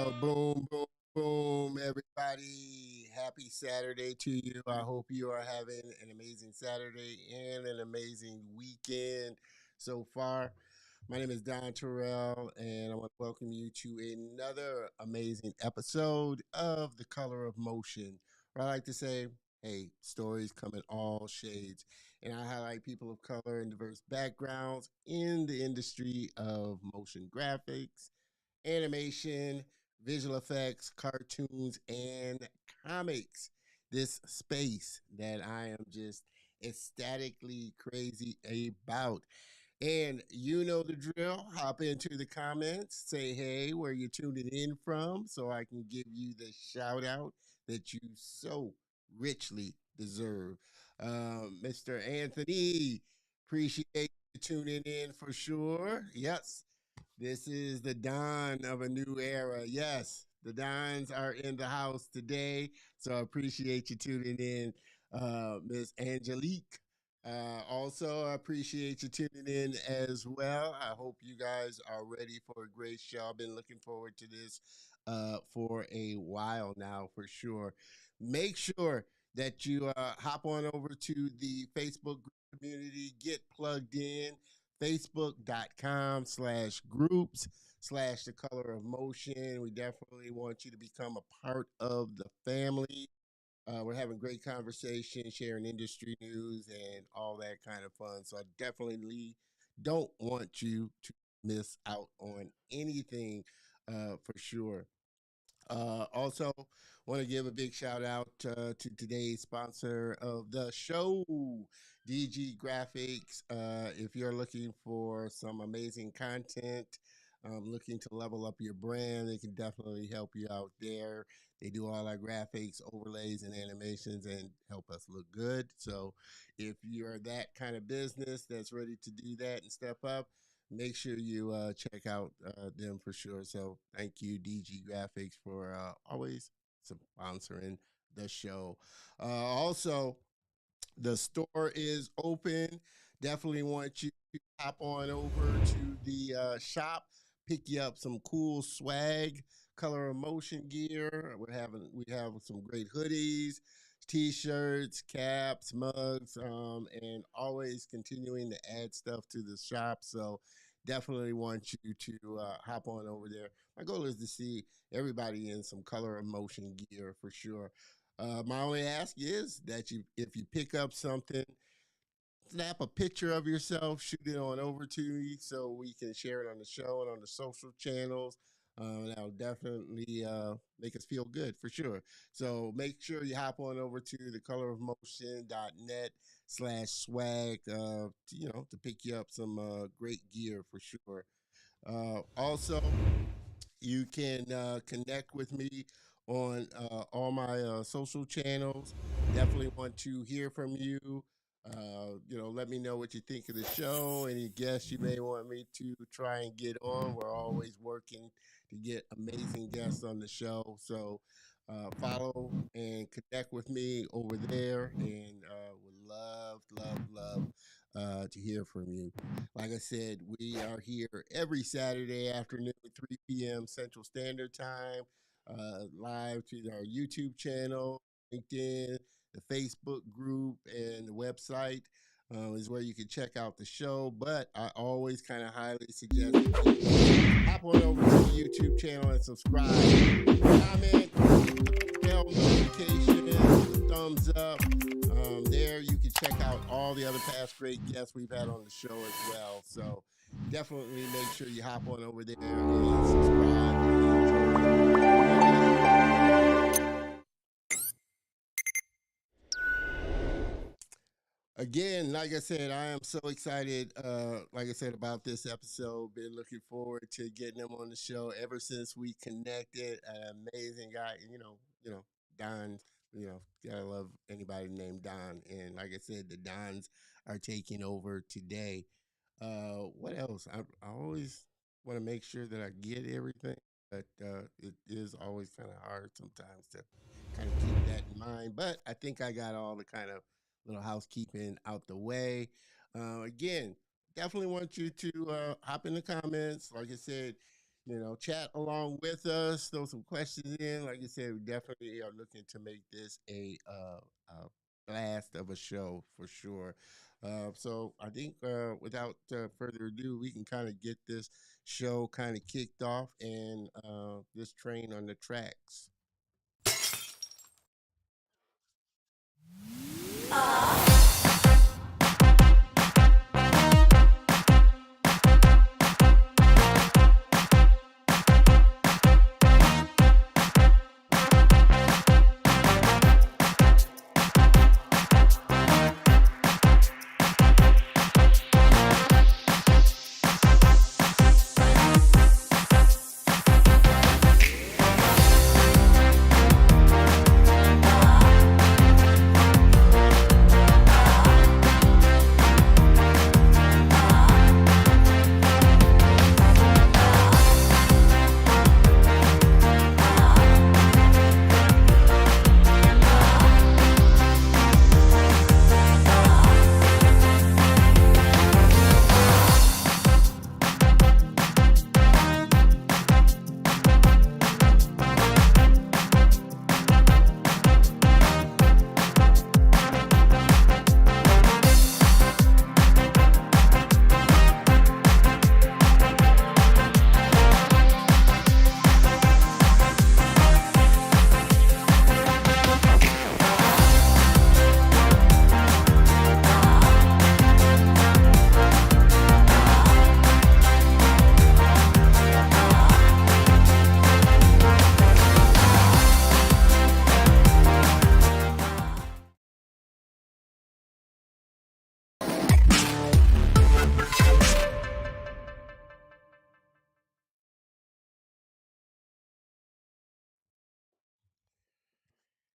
Boom, boom, boom, everybody. Happy Saturday to you. I hope you are having an amazing Saturday and an amazing weekend so far. My name is Don Terrell, and I want to welcome you to another amazing episode of The Color of Motion. Where I like to say, hey, stories come in all shades, and I highlight people of color and diverse backgrounds in the industry of motion graphics, animation, visual effects, cartoons, and comics. This space that I am just ecstatically crazy about. And you know the drill. Hop into the comments, say hey, where you're tuning in from, so I can give you the shout out that you so richly deserve. Mr. Anthony, appreciate you tuning in for sure. Yes, this is the dawn of a new era. Yes, the Dons are in the house today. So I appreciate you tuning in, Miss Angelique. Also, I appreciate you tuning in as well. I hope you guys are ready for a great show. I've been looking forward to this for a while now, for sure. Make sure that you hop on over to the Facebook community, get plugged in, facebook.com/groups/ the color of motion. We definitely want you to become a part of the family. We're having great conversation, sharing industry news and all that kind of fun. So I definitely don't want you to miss out on anything for sure. Also, want to give a big shout out to today's sponsor of the show, DG Graphics. If you're looking for some amazing content, looking to level up your brand, they can definitely help you out there. They do all our graphics, overlays, and animations and help us look good. So if you're that kind of business that's ready to do that and step up, make sure you check out them for sure. So thank you, DG Graphics, for always sponsoring the show. Also, the store is open. Definitely want you to hop on over to the shop, pick you up some cool swag, color of motion gear. We have some great hoodies, t-shirts, caps, mugs, and always continuing to add stuff to the shop. So definitely want you to hop on over there. My goal is to see everybody in some color of motion gear for sure. My only ask is that if you pick up something, snap a picture of yourself, shoot it on over to me so we can share it on the show and on the social channels. That'll definitely make us feel good for sure. So make sure you hop on over to thecolorofmotion.net/swag, to pick you up some great gear for sure. Also, you can connect with me on all my social channels. Definitely want to hear from you. Let me know what you think of the show. Any guests you may want me to try and get on. We're always working to get amazing guests on the show. So follow and connect with me over there, and would love to hear from you. Like I said, we are here every Saturday afternoon at 3 p.m. Central Standard Time, live to our YouTube channel, LinkedIn, the Facebook group, and the website. Is where you can check out the show, but I always kind of highly suggest that you hop on over to the YouTube channel and subscribe, comment, bell notifications, thumbs up. There you can check out all the other past great guests we've had on the show as well. So definitely make sure you hop on over there and subscribe. Again, like I said, I am so excited. Like I said about this episode, been looking forward to getting him on the show ever since we connected. An amazing guy, Don. Gotta love anybody named Don. And like I said, the Dons are taking over today. What else? I always want to make sure that I get everything, but it is always kind of hard sometimes to kind of keep that in mind. But I think I got all the kind of little housekeeping out the way. Again, definitely want you to hop in the comments. Like I said, chat along with us, throw some questions in. Like I said, we definitely are looking to make this a blast of a show for sure. So I think without further ado, we can kind of get this show kind of kicked off and this train on the tracks.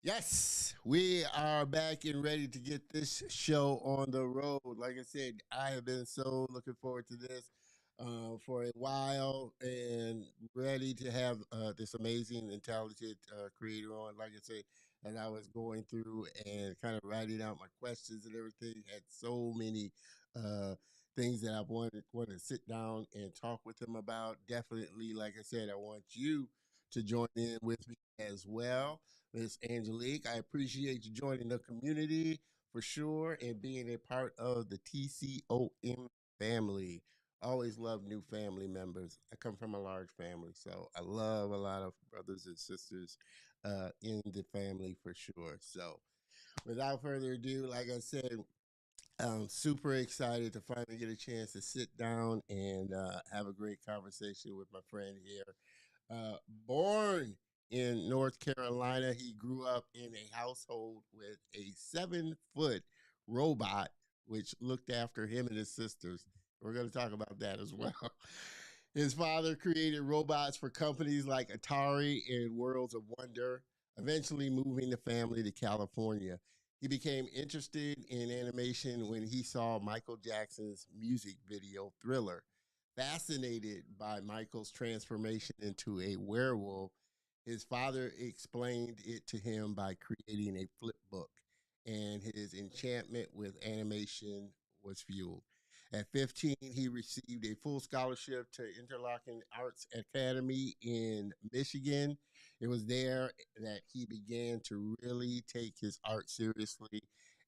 Yes, we are back and ready to get this show on the road. Like I said, I have been so looking forward to this for a while and ready to have this amazing and talented creator on. Like I said, as I was going through and kind of writing out my questions and everything, had so many uh, things that I wanted to sit down and talk with him about. Definitely, like I said, I want you to join in with me as well. Miss Angelique, I appreciate you joining the community for sure and being a part of the TCOM family. I always love new family members. I come from a large family, so I love a lot of brothers and sisters in the family for sure. So, without further ado, like I said, I'm super excited to finally get a chance to sit down and have a great conversation with my friend here. Born in North Carolina, he grew up in a household with a 7 foot robot, which looked after him and his sisters. We're going to talk about that as well. His father created robots for companies like Atari and Worlds of Wonder, eventually moving the family to California. He became interested in animation when he saw Michael Jackson's music video Thriller. Fascinated by Michael's transformation into a werewolf, his father explained it to him by creating a flip book, and his enchantment with animation was fueled. At 15, he received a full scholarship to Interlochen Arts Academy in Michigan. It was there that he began to really take his art seriously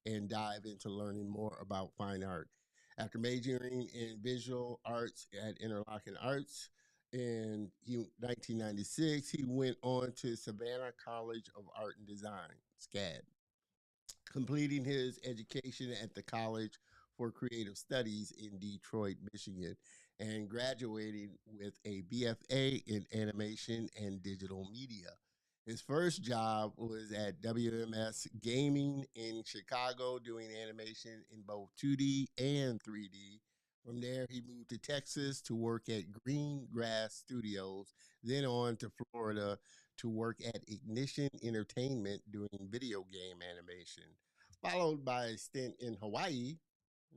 and dive into learning more about fine art. After majoring in visual arts at Interlochen Arts in 1996, he went on to Savannah College of Art and Design, SCAD, completing his education at the College for Creative Studies in Detroit, Michigan, and graduating with a BFA in animation and digital media. His first job was at WMS Gaming in Chicago, doing animation in both 2D and 3D. From there, he moved to Texas to work at Green Grass Studios, then on to Florida to work at Ignition Entertainment doing video game animation, followed by a stint in Hawaii.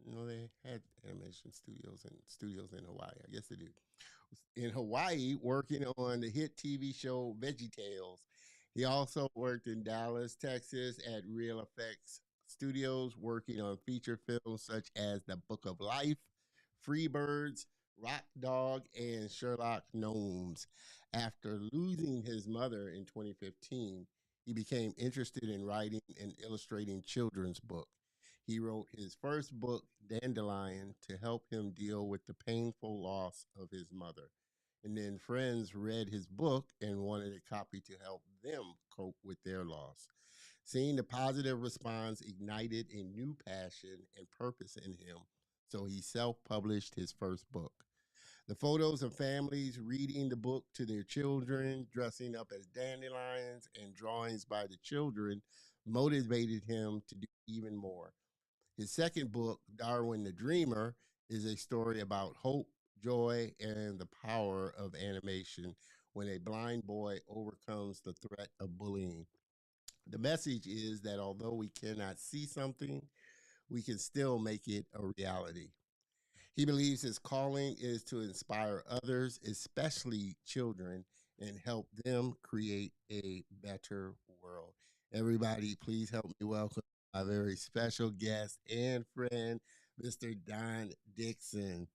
They had animation studios in Hawaii. I guess they do. In Hawaii, working on the hit TV show VeggieTales. He also worked in Dallas, Texas at Real Effects Studios, working on feature films such as The Book of Life, Freebirds, Rock Dog and Sherlock Gnomes. After losing his mother in 2015, he became interested in writing and illustrating children's books. He wrote his first book, Dandelion, to help him deal with the painful loss of his mother. And then friends read his book and wanted a copy to help them cope with their loss. Seeing the positive response ignited a new passion and purpose in him, so he self published his first book. The photos of families reading the book to their children, dressing up as dandelions, and drawings by the children motivated him to do even more. His second book, Darwin the Dreamer, is a story about hope, joy, and the power of animation when a blind boy overcomes the threat of bullying. The message is that although we cannot see something, we can still make it a reality. He believes his calling is to inspire others, especially children, and help them create a better world. Everybody, please help me welcome my very special guest and friend, Mr. Don Dixon.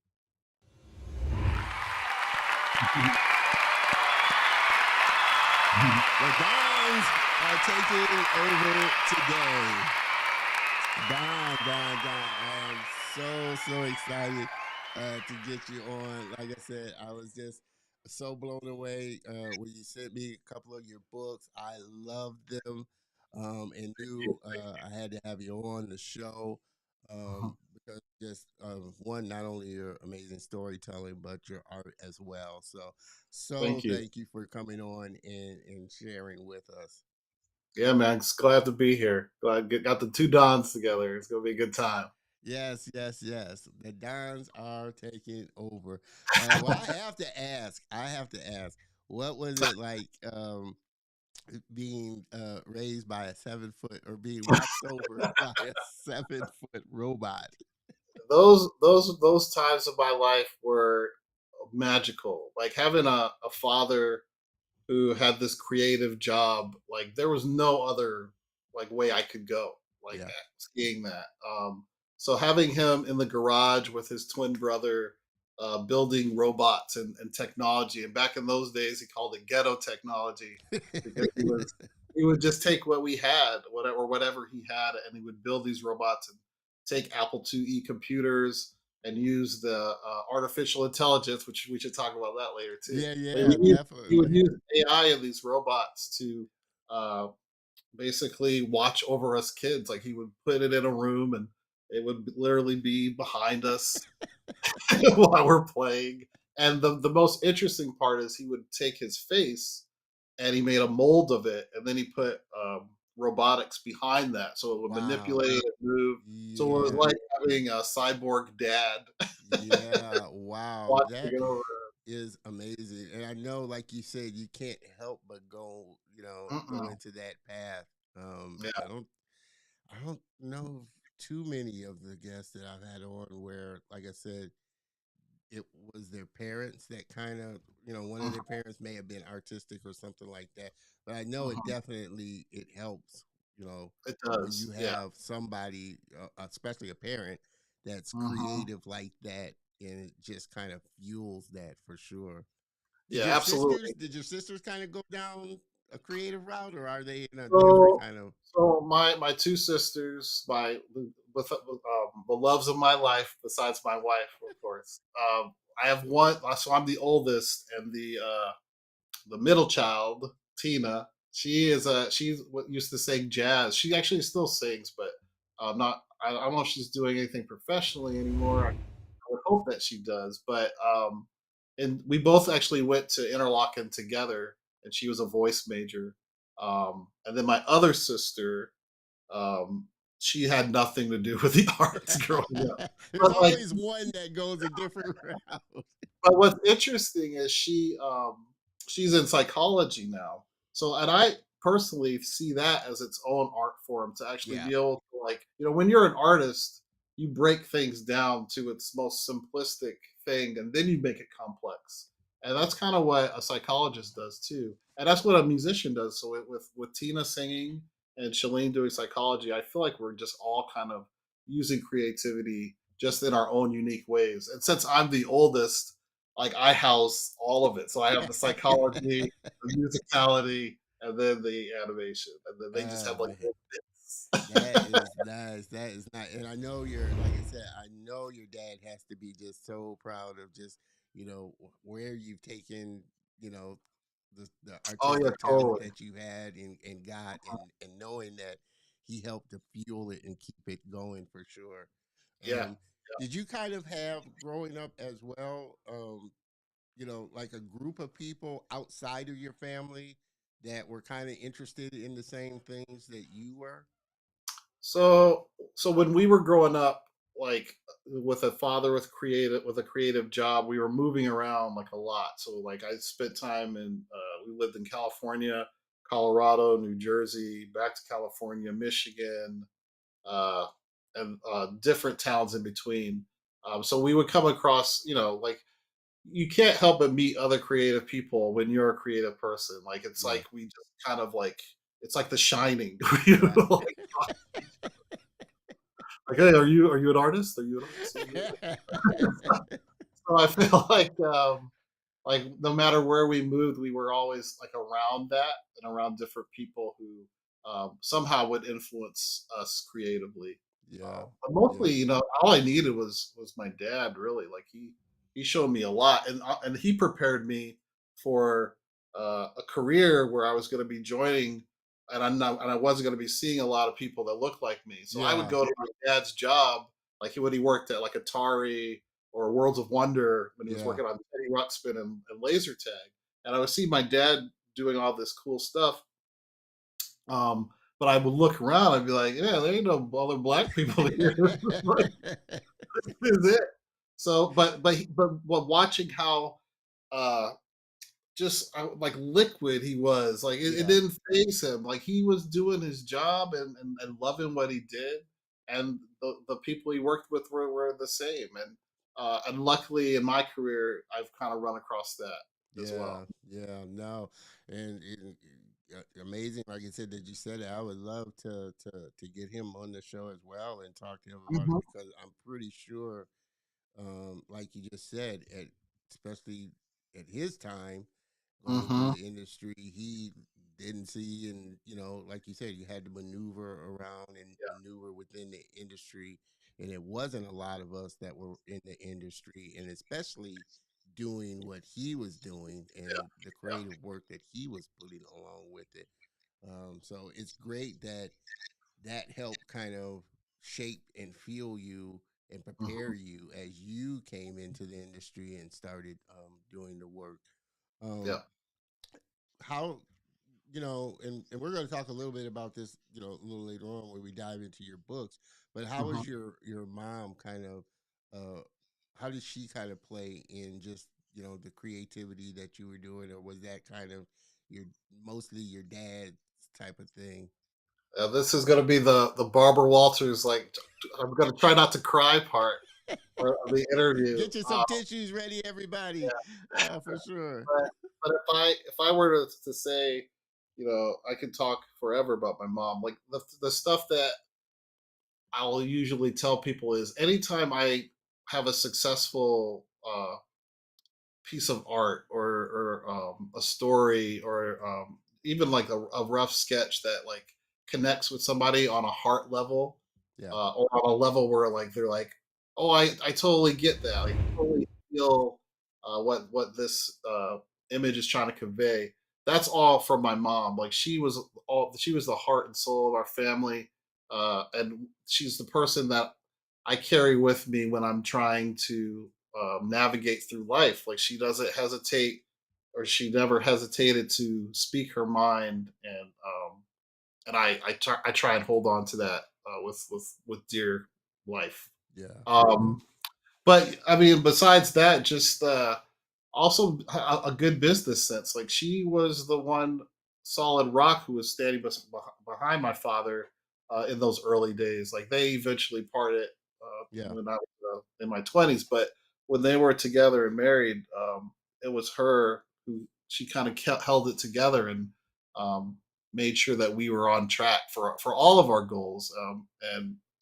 The Dons are taking over today. Don. I am so excited to get you on. Like I said, I was just so blown away when you sent me a couple of your books. I loved them and knew I had to have you on the show because just one, not only your amazing storytelling, but your art as well. So Thank you. thank you for coming on and sharing with us. Yeah, man. Just glad to be here. Got the two Dons together. It's gonna be a good time. Yes. The Dons are taking over. Well, I have to ask, what was it like being raised by a 7 foot or being watched over by a 7 foot robot? Those times of my life were magical. Like having a father who had this creative job. Like there was no other like way I could go like Yeah. that, skiing that. So having him in the garage with his twin brother, building robots and technology, and back in those days he called it ghetto technology because he would just take what we had, whatever he had, and he would build these robots and take Apple IIe computers and use the artificial intelligence, which we should talk about that later too. But Yeah, he would definitely. use AI in these robots to uh, basically watch over us kids. Like he would put it in a room and it would literally be behind us while we're playing. And the most interesting part is he would take his face and he made a mold of it, and then he put robotics behind that, so it would Wow. manipulate and move. So it was Yeah. like having a cyborg dad Yeah. Wow. watching That it over. is amazing. And I know, like you said, you can't help but go Mm-mm. into that path. Yeah. I don't know too many of the guests that I've had on where, like I said, it was their parents that kind of, one of their Mhm, parents may have been artistic or something like that. But I know it mhm. definitely it helps, you know, It when you does. Yeah. have somebody, especially a parent, that's Mhm. creative like that, and it just kind of fuels that for sure. Yeah, absolutely. Did your sisters kind of go down a creative route, or are they in a different So, kind of? my two sisters, the loves of my life, besides my wife, of course. I have one. So I'm the oldest, and the middle child, Tina. She's what used to sing jazz. She actually still sings, but not. I don't know if she's doing anything professionally anymore. I would hope that she does, but and we both actually went to Interlochen together, and she was a voice major. And then my other sister, um, she had nothing to do with the arts growing up. There's But like, always one that goes a different route. but what's interesting is she's in psychology now. So, and I personally see that as its own art form to actually Yeah. be able to, like, when you're an artist, you break things down to its most simplistic thing and then you make it complex. And that's kind of what a psychologist does too. And that's what a musician does. So with Tina singing and Shalene doing psychology, I feel like we're just all kind of using creativity just in our own unique ways. And since I'm the oldest, like I house all of it. So I have the psychology, the musicality, and then the animation, and then they just Oh have like man. little bits. That is nice. That is not, and I know like I said, I know your dad has to be just so proud of just, where you've taken, you know, the Oh yeah, artistic talent totally. that you had and got, and knowing that he helped to fuel it and keep it going for sure. Yeah. Um, did you kind of have growing up as well, like a group of people outside of your family that were kind of interested in the same things that you were? So when we were growing up, like with a father with a creative job, we were moving around like a lot. So like I spent time in we lived in California, Colorado, New Jersey, back to California, Michigan, uh, and different towns in between. So we would come across, like you can't help but meet other creative people when you're a creative person. Like it's Yeah. like we just kind of like it's like The Shining. Right. Like, hey, are you an artist? Are you an artist? So I feel like no matter where we moved, we were always like around that and around different people who somehow would influence us creatively. Yeah. But Yeah. mostly, all I needed was my dad. Really, like he showed me a lot, and he prepared me for a career where I was going to be joining, and I wasn't going to be seeing a lot of people that looked like me. So I would Yeah. go to my dad's job, like when he worked at like Atari or Worlds of Wonder when he was Yeah. working on Teddy Ruxpin and laser tag, and I would see my dad doing all this cool stuff. But I would look around, I'd be like, yeah, there ain't no other black people here. This is it. So, but watching how uh just like liquid he was, like it Yeah. didn't phase him. Like he was doing his job and loving what he did, and the people he worked with were the same. And luckily in my career, I've kind of run across that as well. Yeah, yeah, no, and amazing. Like I said, that you said it. I would love to get him on the show as well and talk to him about it Mhm, because I'm pretty sure, like you just said, especially at his time going into mhm, the industry, he didn't see, and like you said, you had to maneuver around and maneuver within the industry, and it wasn't a lot of us that were in the industry, and especially doing what he was doing and the yeah, creative work that he was putting along with it. So it's great that helped kind of shape and fuel you and mhm, prepare you as you came into the industry and started doing the work. Um, yeah, how and we're going to talk a little bit about this, a little later on when we dive into your books. But how mhm. was your mom kind of? How did she kind of play in just the creativity that you were doing, or was that kind of your mostly your dad's type of thing? This is gonna be the Barbara Walters like I'm gonna try not to cry part of the interview. Get you some tissues ready, everybody, Yeah, for sure. but if I were to say, I could talk forever about my mom. Like the stuff that I will usually tell people is anytime I have a successful piece of art or a story or even like a rough sketch that like connects with somebody on a heart level Yeah, or on a level where like they're like, oh, I totally get that. I totally feel what this image is trying to convey. That's all from my mom. Like she was the heart and soul of our family, and she's the person that I carry with me when I'm trying to navigate through life. Like she doesn't hesitate, or she never hesitated to speak her mind, and I try and hold on to that with dear life. yeah, yeah, Um, but I mean, besides that, just also a good business sense. Like she was the one solid rock who was standing behind my father in those early days. Like they eventually parted yeah, when I was in my 20s, but when they were together and married, it was her who she kind of held it together and um, made sure that we were on track for all of our goals,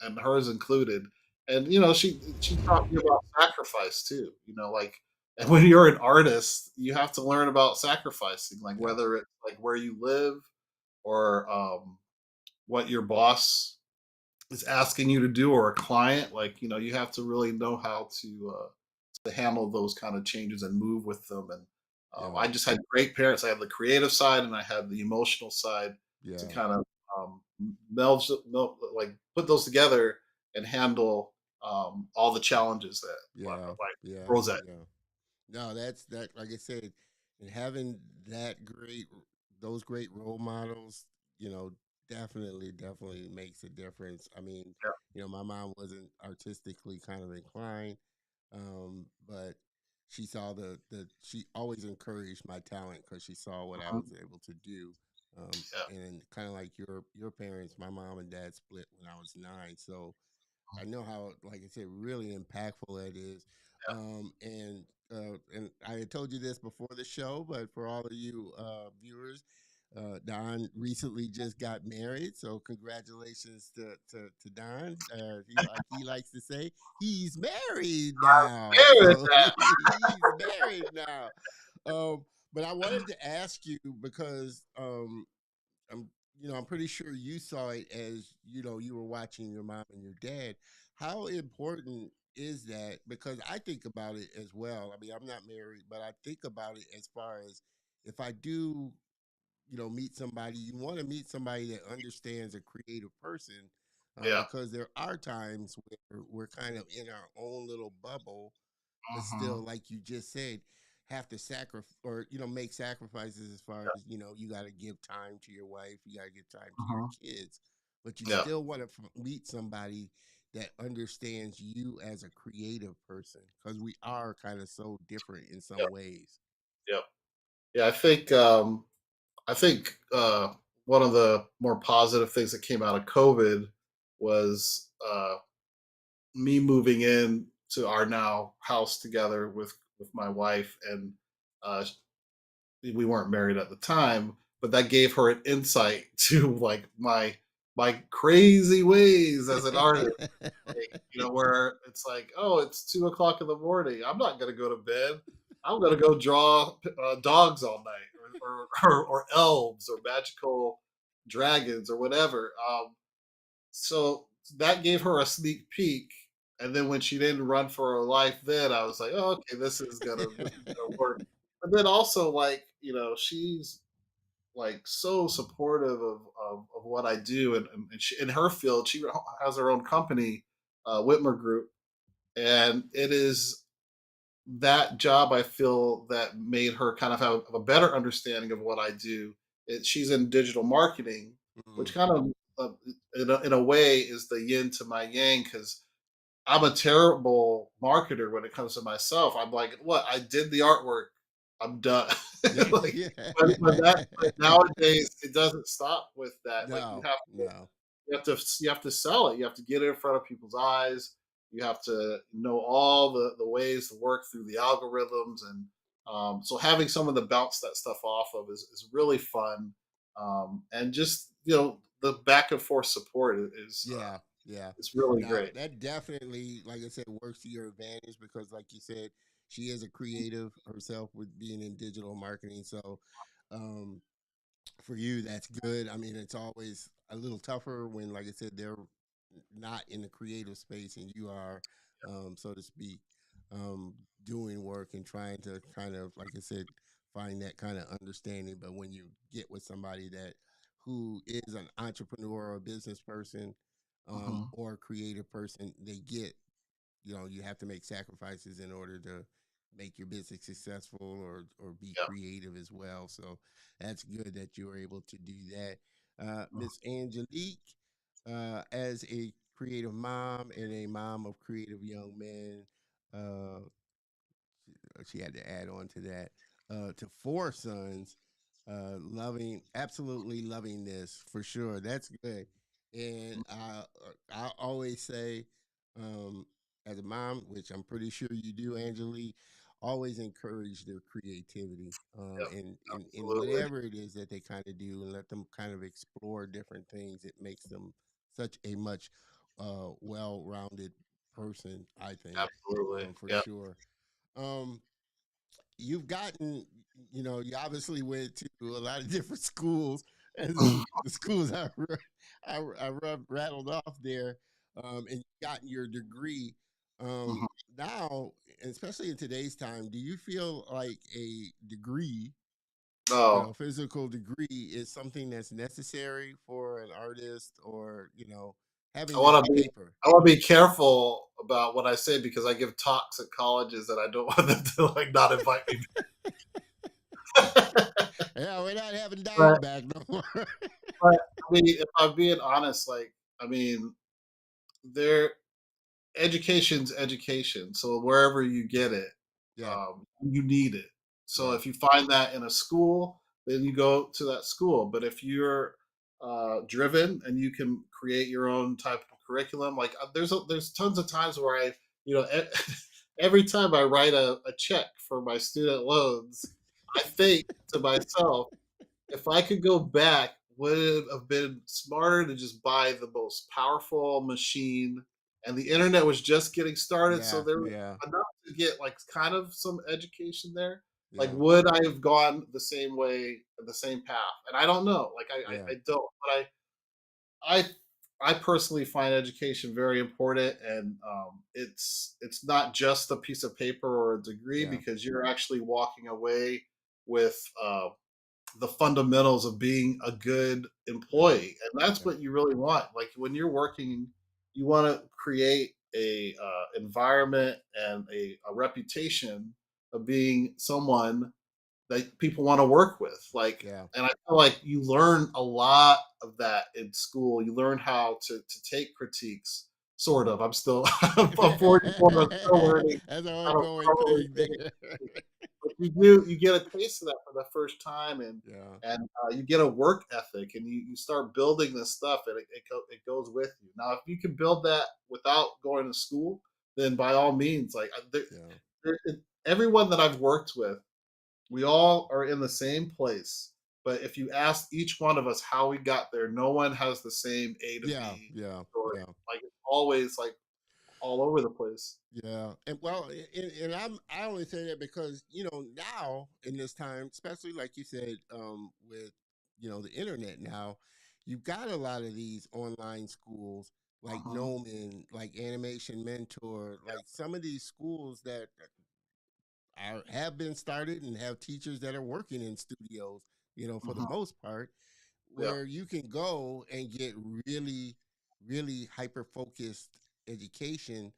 and hers included. And she taught me about sacrifice too. Like, and when you're an artist, you have to learn about sacrificing, like Yeah. whether it's like where you live or what your boss is asking you to do, or a client. Like, you have to really know how to handle those kind of changes and move with them. And Yeah. I just had great parents. I had the creative side and I had the emotional side to Yeah. kind of like put those together and handle all the challenges that Yeah. like Yeah. throws at. Yeah. No, that's that. Like I said, and having that great, those great role models, you know, definitely makes a difference. I mean, Yeah. my mom wasn't artistically kind of inclined, but she saw she always encouraged my talent because she saw what I Mhm. was able to do. Yeah. And kind of like your parents, my mom and dad split when I was 9, so I know how, like I said, really impactful it is. And I had told you this before the show, but for all of you viewers, Don recently just got married, so congratulations to Don. Like he likes to say, he's married now. Yeah. With So that. he's married now. But I wanted to ask you because I'm I'm pretty sure you saw it as you were watching your mom and your dad. How important is that? Because I think about it as well. I mean, I'm not married, but I think about it as far as if I do, meet somebody, you want to meet somebody that understands a creative person, Yeah. because there are times where we're kind of in our own little bubble, but Hmm. still, like you just said, have to sacrifice or make sacrifices as far as you got to give time to your wife, you got to give time to your Hmm. kids, but you Yeah. still want to meet somebody that understands you as a creative person because we are kind of so different in Yeah. some ways. Yeah. Yeah. I think one of the more positive things that came out of COVID was me moving in to our now house together with my wife, and uh, we weren't married at the time, but that gave her an insight to like my crazy ways as an artist. Like, where it's like, oh, it's 2 o'clock in the morning. I'm not gonna go to bed. I'm gonna go draw dogs all night, or elves, or magical dragons, or whatever. So that gave her a sneak peek. And then when she didn't run for her life, then I was like, oh, okay, this is gonna work. But then also, like, she's like so supportive of what I do, and she, in her field, she has her own company, Whitmer Group, and it is that job I feel that made her kind of have a better understanding of what I do. She's in digital marketing, which Mm. kind of, in a way, is the yin to my yang, because I'm a terrible marketer when it comes to myself. I'm like, what? I did the artwork. I'm done. Yeah, Like, yeah. but nowadays it doesn't stop with that. Like, No, no. you have to sell it. You have to get it in front of people's eyes. You have to know all the ways to work through the algorithms, and so having someone to bounce that stuff off of is really fun. And just the back and forth support Yeah, yeah. is really Now great. that definitely, like I said, works to your advantage because, like you said, she is a creative herself with being in digital marketing. So, um, for you, that's good. I mean, it's always a little tougher when, like I said, they're not in the creative space and you are, so to speak, um, doing work and trying to kind of, like I said, find that kind of understanding. But when you get with somebody that who is an entrepreneur or a business person, Mhm. or a creative person, they get, you have to make sacrifices in order to make your business successful or be Yeah. creative as well. So that's good that you're able to do that. Mhm. Miss Angelique, as a creative mom and a mom of creative young men, uh, she had to add on to that, to 4 sons, absolutely loving this for sure. That's good. And I always say, um, as a mom, which I'm pretty sure you do, Angelique, always encourage their creativity, Yeah. in Absolutely. whatever it is that they kind of do, and let them kind of explore different things. It makes them such a much well-rounded person, I think, Absolutely. for Yeah. sure. Um, you've gotten, you obviously went to a lot of different schools, and the schools rattled off there, and you gotten your degree. Um, Mhm. now, and especially in today's time, do you feel like a degree, Oh, physical degree, is something that's necessary for an artist, or I having that want to be paper? I want to be careful about what I say because I give talks at colleges and I don't want them to like not invite me. Yeah, we're not having but Don back no more. but I mean, if I'm being honest, like I mean, there education's education. So wherever you get it, Yeah, you need it. So yeah, if you find that in a school, then you go to that school. But if you're driven and you can create your own type of curriculum, like there's tons of times where you know, every time I write a check for my student loans, I think to myself, if I could go back, would it have been smarter to just buy the most powerful machine? And the internet was just getting started, so yeah, there was yeah, enough to get like kind of some education there. Like, yeah, would I have gone the same way, the same path? And I don't know. Like, yeah, I don't. But I I personally find education very important, and it's not just a piece of paper or a degree yeah, because you're actually walking away with the fundamentals of being a good yeah, employee, and that's yeah, what you really want. Like when you're working, you want to create a environment and a reputation of being someone that people want to work with. Like, yeah. and I feel like you learn a lot of that in school. You learn how to take critiques. Sort of. I'm still I'm 44. I'm still learning That's an how to ongoing properly thing take there. it, but you get a taste of that for the first time, Yeah, and you get a work ethic, and you start building this stuff, and it goes with you. Now, if you can build that without going to school, then by all means, like yeah, everyone that I've worked with, we all are in the same place. But if you ask each one of us how we got there, no one has the same A to yeah, B yeah, story. yeah. Like it's always like all over the place. Yeah, and well, and I only say that because now in this time, especially like you said, with the internet now, you've got a lot of these online schools like Uh-huh. Gnomon, like Animation Mentor, like some of these schools that have been started and have teachers that are working in studios, for the Uh-huh. most part, Yeah. where you can go and get really, really hyper focused education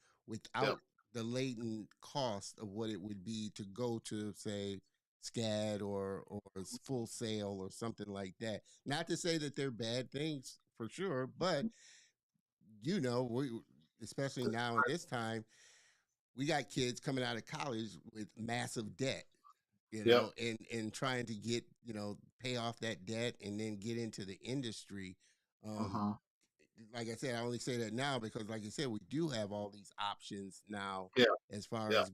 Yeah. without the latent cost of what it would be to go to, say, SCAD or Full Sail or something like that. Not to say that they're bad things for sure, but we, especially now in this time, we got kids coming out of college with massive debt, Yeah. and trying to get, pay off that debt and then get into the industry. Um, Uh-huh. like I said, I only say that now because, like I said, we do have all these options now Yeah. as far Yeah. as,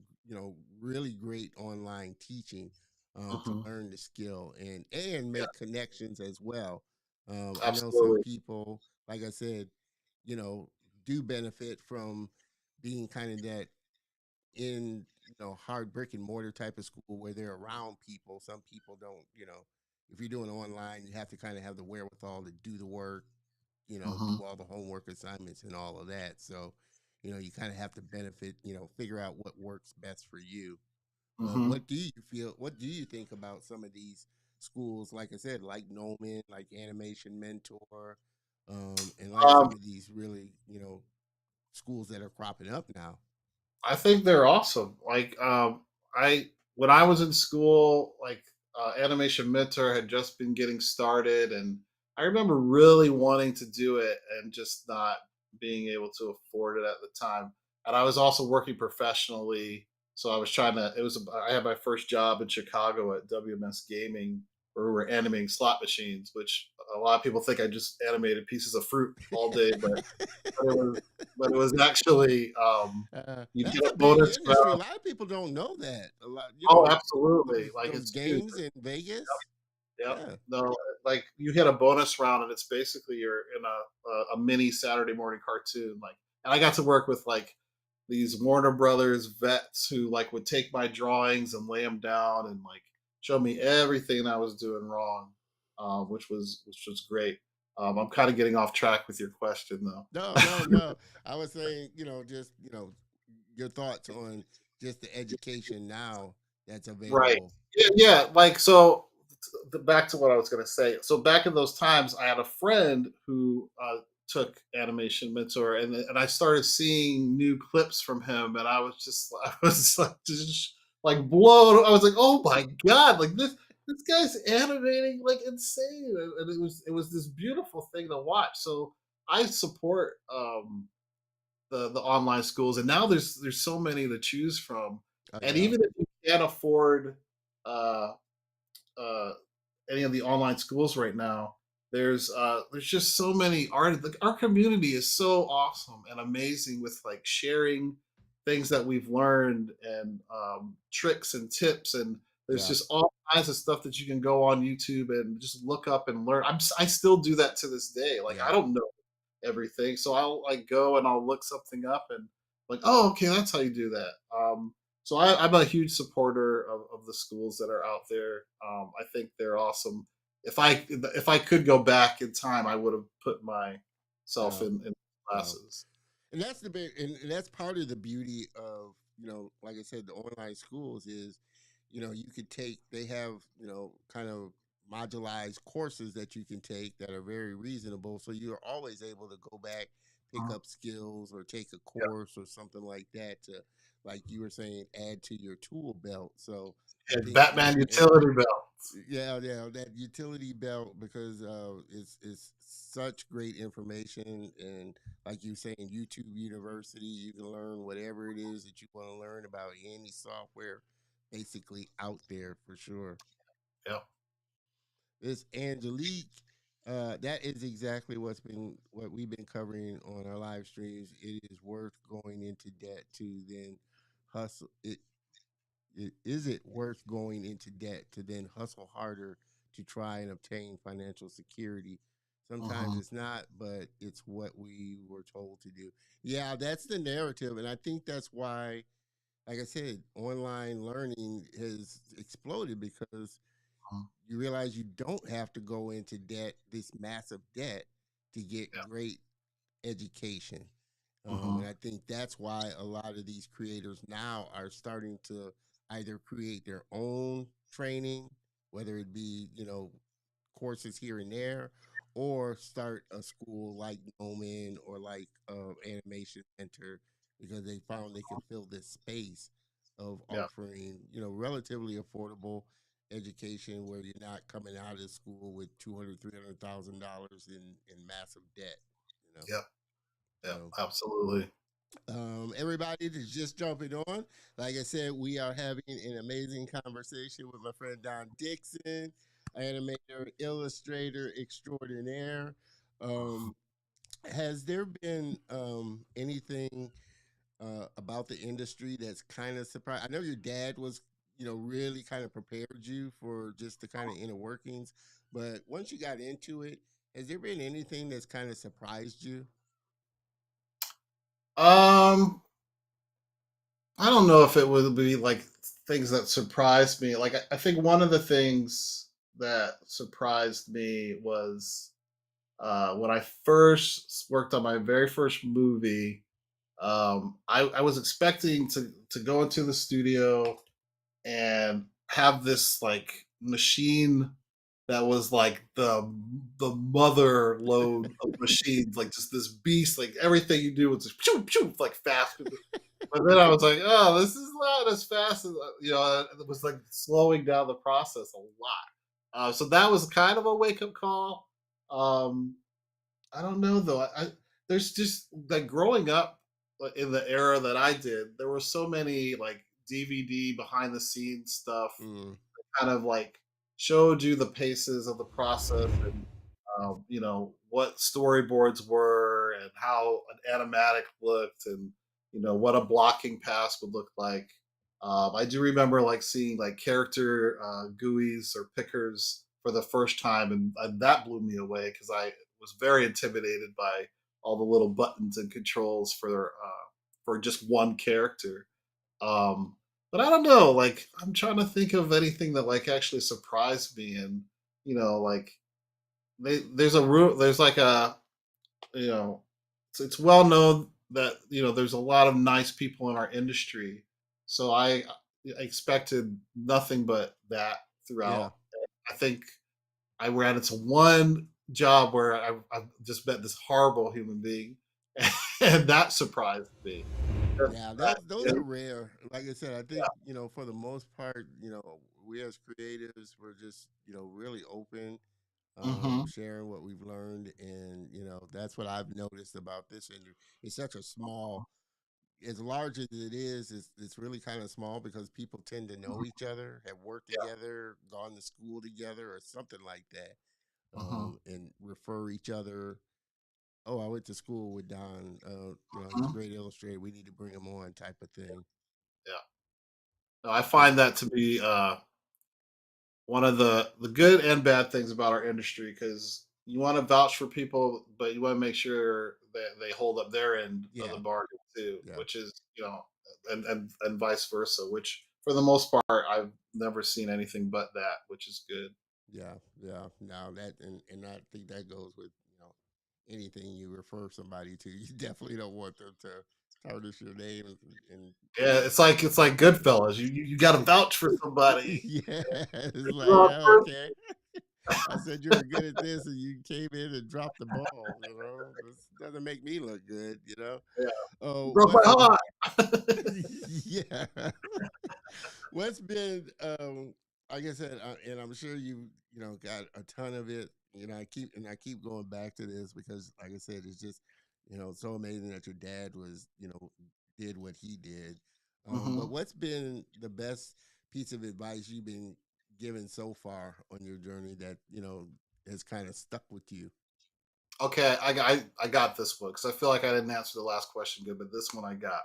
really great online teaching, to Uh-huh. learn the skill and Yeah. make connections as well. I know some Absolutely. people, like I said, you know, do benefit from being kind of that in hard brick and mortar type of school where they're around people. Some people don't, if you're doing online, you have to kind of have the wherewithal to do the work, Uh-huh. do all the homework assignments and all of that. So you kind of have to benefit, figure out what works best for you. Uh-huh. What do you think about some of these schools, like I said, like Noman, like Animation Mentor, and like Um, some of these really, schools that are cropping up now? I think they're awesome. Like, I when I was in school, like Animation Mentor had just been getting started, and I remember really wanting to do it and just not being able to afford it at the time. And I was also working professionally, so I was trying to. I had my first job in Chicago at WMS Gaming, where we were animating slot machines, which a lot of people think I just animated pieces of fruit all day, but it was but it was actually you That's get a a big bonus industry. A round. lot of people don't know that. A lot, Oh, absolutely! Like those it's huge. games in Vegas. Yep. Yeah, No, like you hit a bonus round, and it's basically you're in a mini Saturday morning cartoon. Like, and I got to work with like these Warner Brothers vets who like would take my drawings and lay them down and like show me everything I was doing wrong, which was great. I'm kind of getting off track with your question though. No, no, no. I was saying, just your thoughts on just the education now that's Right. available. Yeah, yeah. Like so. Back to what I was going to say. So back in those times, I had a friend who took animation mentor, and I started seeing new clips from him, and I was just I was like just like blown. I was like, oh my god, like this guy's animating like insane, and it was this beautiful thing to watch. So I support the online schools, and now there's so many to choose from, Oh and yeah, even if you can't afford uh, uh, any of the online schools right now, there's just so many art. Like, our community is so awesome and amazing with like sharing things that we've learned and tricks and tips, and there's yeah, just all kinds of stuff that you can go on YouTube and just look up and learn. I still do that to this day. Like I yeah. don't know everything, so I'll like go and I'll look something up and like, oh, okay, that's how you do that. So I'm a huge supporter of the schools that are out there. I think they're awesome. If I could go back in time, I would have put myself Yeah. in Yeah. classes. And that's the big, and that's part of the beauty of, like I said, the online schools is, you could take, they have, kind of modularized courses that you can take that are very reasonable. So you're always able to go back, pick Mhm. up skills or take a Yeah, course or something like that to, like you were saying, add to your tool belt. So I and think Batman utility belt. yeah, yeah, that utility belt because it's such great information and like you saying, YouTube University, you can learn whatever it is that you want to learn about any software, basically out there for sure. Yeah. This Angelique, that is exactly what we've been covering on our live streams. It is worth going into debt to then hustle. Is it worth going into debt to then hustle harder to try and obtain financial security? Sometimes Hmm. it's not, but it's what we were told to do. Yeah, that's the narrative. And I think that's why, like I said, online learning has exploded because you realize you don't have to go into debt, this massive debt, to get Yeah. great education. And Hmm. I think that's why a lot of these creators now are starting to either create their own training, whether it be, courses here and there, or start a school like Noman or like Animation Center because they found they can fill this space of Yeah. offering, relatively affordable education where you're not coming out of school with $200,000, $300,000 in massive debt, you know. Yeah. Yeah. So, Absolutely. everybody that's just jumping on, like I said, we are having an amazing conversation with my friend Don Dixon, animator, illustrator extraordinaire. Um, has there been anything about the industry that's kind of surprised? I know your dad was, really kind of prepared you for just the kind of inner workings, but once you got into it, has there been anything that's kind of surprised you? Um, I don't know if it would be like things that surprised me. Like I think one of the things that surprised me was when I first worked on my very first movie. I was expecting to go into the studio and have this like machine that was like the mother load of machines, like just this beast, like everything you do was just pshoo, pshoo, like fast. But then I was like, oh, this is not as fast as it was like slowing down the process a lot. So that was kind of a wake up call. Um, I don't know though. There's just like growing up in the era that I did, there were so many like DVD behind the scenes stuff Mm, that kind of like showed you the paces of the process and what storyboards were and how an animatic looked and what a blocking pass would look like. I do remember like seeing like character GUIs or pickers for the first time, and that blew me away because I was very intimidated by all the little buttons and controls for just one character. Um, but I don't know, like I'm trying to think of anything that like actually surprised me, and like there's like a you know it's well known that there's a lot of nice people in our industry, so I expected nothing but that Yeah. throughout. I think I ran into one job where I just met this horrible human being, and that surprised me. Yeah, That, those are rare. Like I said, I think, yeah. for the most part, we as creatives, we're just, really open, Hmm. sharing what we've learned. And, that's what I've noticed about this industry. It's such a small, as large as it is, it's really kind of small because people tend to know each other, have worked Yeah. together, gone to school together, or something like that, Hmm. and refer each other. Oh, I went to school with Don. He's a Hmm. great illustrator. We need to bring him on, type of thing. Yeah. No, I But find that to be one of the good and bad things about our industry, because you want to vouch for people, but you want to make sure that they hold up their end of the yeah, bargain too, yeah, which is and vice versa. Which for the most part, I've never seen anything but that, which is good. yeah, yeah. Now that, and I think that goes with anything you refer somebody to. You definitely don't want them to tarnish your name, and Yeah, it's like Goodfellas. You got to vouch for somebody. yeah, it's The like, wrong oh, person. okay. I said you were good at this, and you came in and dropped the ball. This doesn't make me look good. Yeah, you Oh, broke my heart. yeah. What's been, like I said, and I'm sure you got a ton of it. I keep going back to this because, like I said, it's just so amazing that your dad was did what he did. But Hmm. what's been the best piece of advice you've been given so far on your journey that has kind of stuck with you? Okay, I got this one because I feel like I didn't answer the last question good, but this one I got.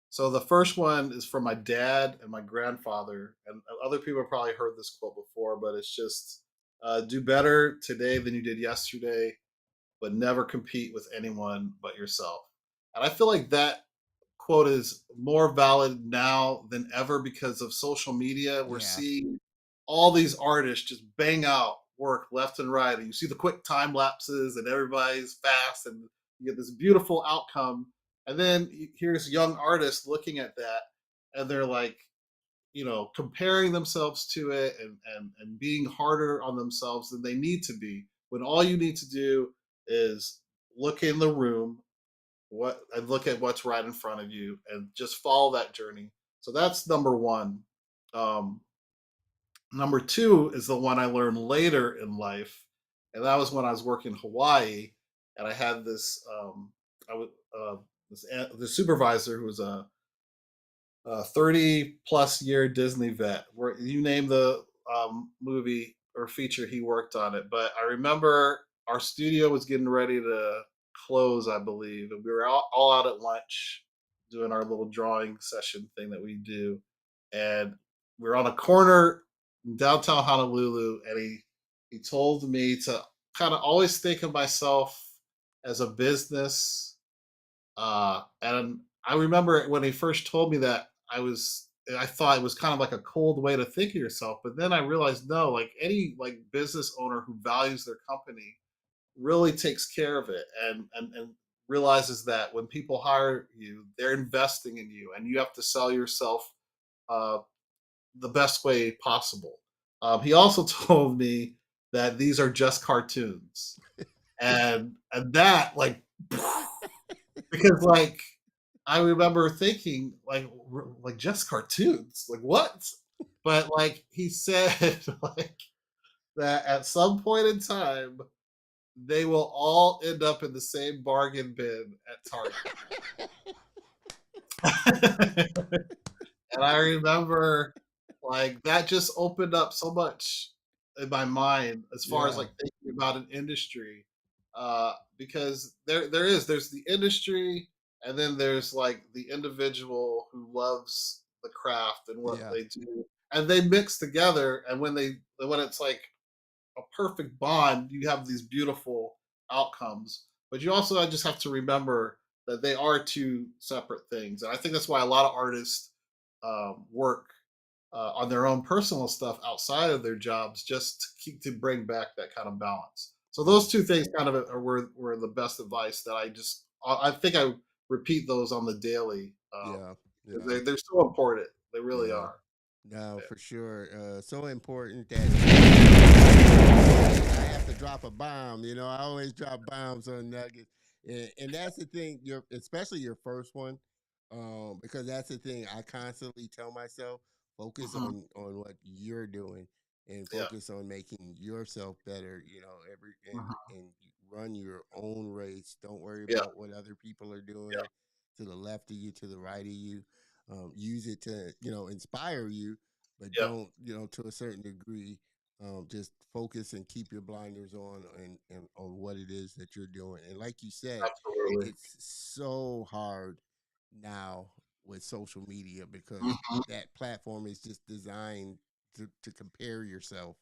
So the first one is from my dad and my grandfather, and other people have probably heard this quote before, but it's just do better today than you did yesterday, but never compete with anyone but yourself. And I feel like that quote is more valid now than ever because of social media. We're Yeah, seeing all these artists just bang out work left and right, and you see the quick time lapses, and everybody's fast, and you get this beautiful outcome. And then here's young artists looking at that, and they're like, comparing themselves to it, and being harder on themselves than they need to be. When all you need to do is look in the room, what and look at what's right in front of you, and just follow that journey. So that's number one. um Number two is the one I learned later in life, and that was when I was working in Hawaii, and I had this I would the supervisor who was a 30 plus year Disney vet, where you name the movie or feature, he worked on it. But I remember our studio was getting ready to close, I believe, and we were all out at lunch doing our little drawing session thing that we do. And we were on a corner in downtown Honolulu, and he told me to kind of always think of myself as a business. And I remember when he first told me that, I thought it was kind of like a cold way to think of yourself, but then I realized no, like any like business owner who values their company really takes care of it, and realizes that when people hire you, they're investing in you, and you have to sell yourself uh, the best way possible. He also told me that these are just cartoons, and that like because like I remember thinking like like just cartoons, like what? But like he said like that at some point in time they will all end up in the same bargain bin at Target. And I remember like that just opened up so much in my mind as far as yeah, like thinking about an industry. Because there's the industry, and then there's like the individual who loves the craft and what yeah, they do, and they mix together, and when it's like a perfect bond, you have these beautiful outcomes. But you also just have to remember that they are two separate things. And I think that's why a lot of artists work on their own personal stuff outside of their jobs, just to keep to bring back that kind of balance. So Yeah, those two things kind of were the best advice that I think I repeat those on the daily. yeah, 'Cause yeah, they're so important. They really yeah. are. No, Yeah. for sure. So important that I have to drop a bomb. You know, I always drop bombs on nuggets, and that's the thing. Your especially your first one, because that's the thing. I constantly tell myself focus Mhm. on what you're doing and Yeah. focus on making yourself better. You know, Mhm. and you run your own race. Don't worry Yeah. about what other people are Yeah. doing to the left of you, to the right of you. Use it to inspire you, but Yeah. don't to a certain degree just focus and keep your blinders on and on what it is that you're doing. And like you said, Absolutely. it's so hard now with social media because Mhm. that platform is just designed to compare yourself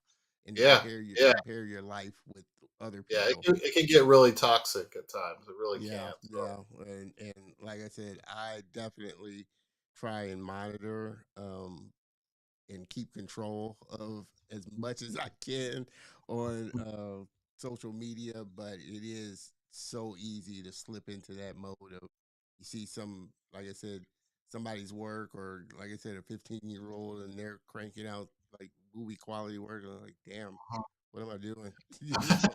and to Yeah. Yeah. compare your life with other Yeah. people. It can get really toxic at times. It really Yeah, can. So. yeah, and like I said, I definitely try and monitor and keep control of as much as I can on social media, but it is so easy to slip into that mode of you see like I said, somebody's work, or like I said, a 15-year-old, and they're cranking out like movie quality work. And I'm like, damn, what am I doing? you know,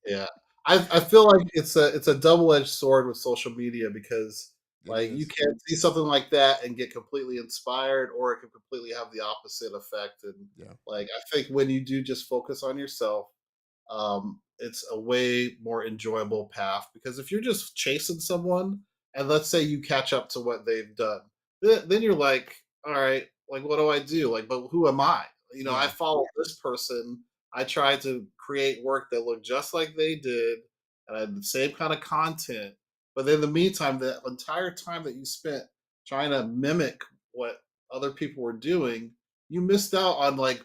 Yeah. I feel like it's a double-edged sword with social media because, it like, you is. can see something like that and get completely inspired, or it can completely have the opposite effect, and, Yeah, like, I think when you do just focus on yourself, it's a way more enjoyable path because if you're just chasing someone and let's say you catch up to what they've done, then you're like, all right, like what do I do? Like, but who am I? I yeah, follow this person. I tried to create work that looked just like they did and I had the same kind of content. But then in the meantime, the entire time that you spent trying to mimic what other people were doing, you missed out on like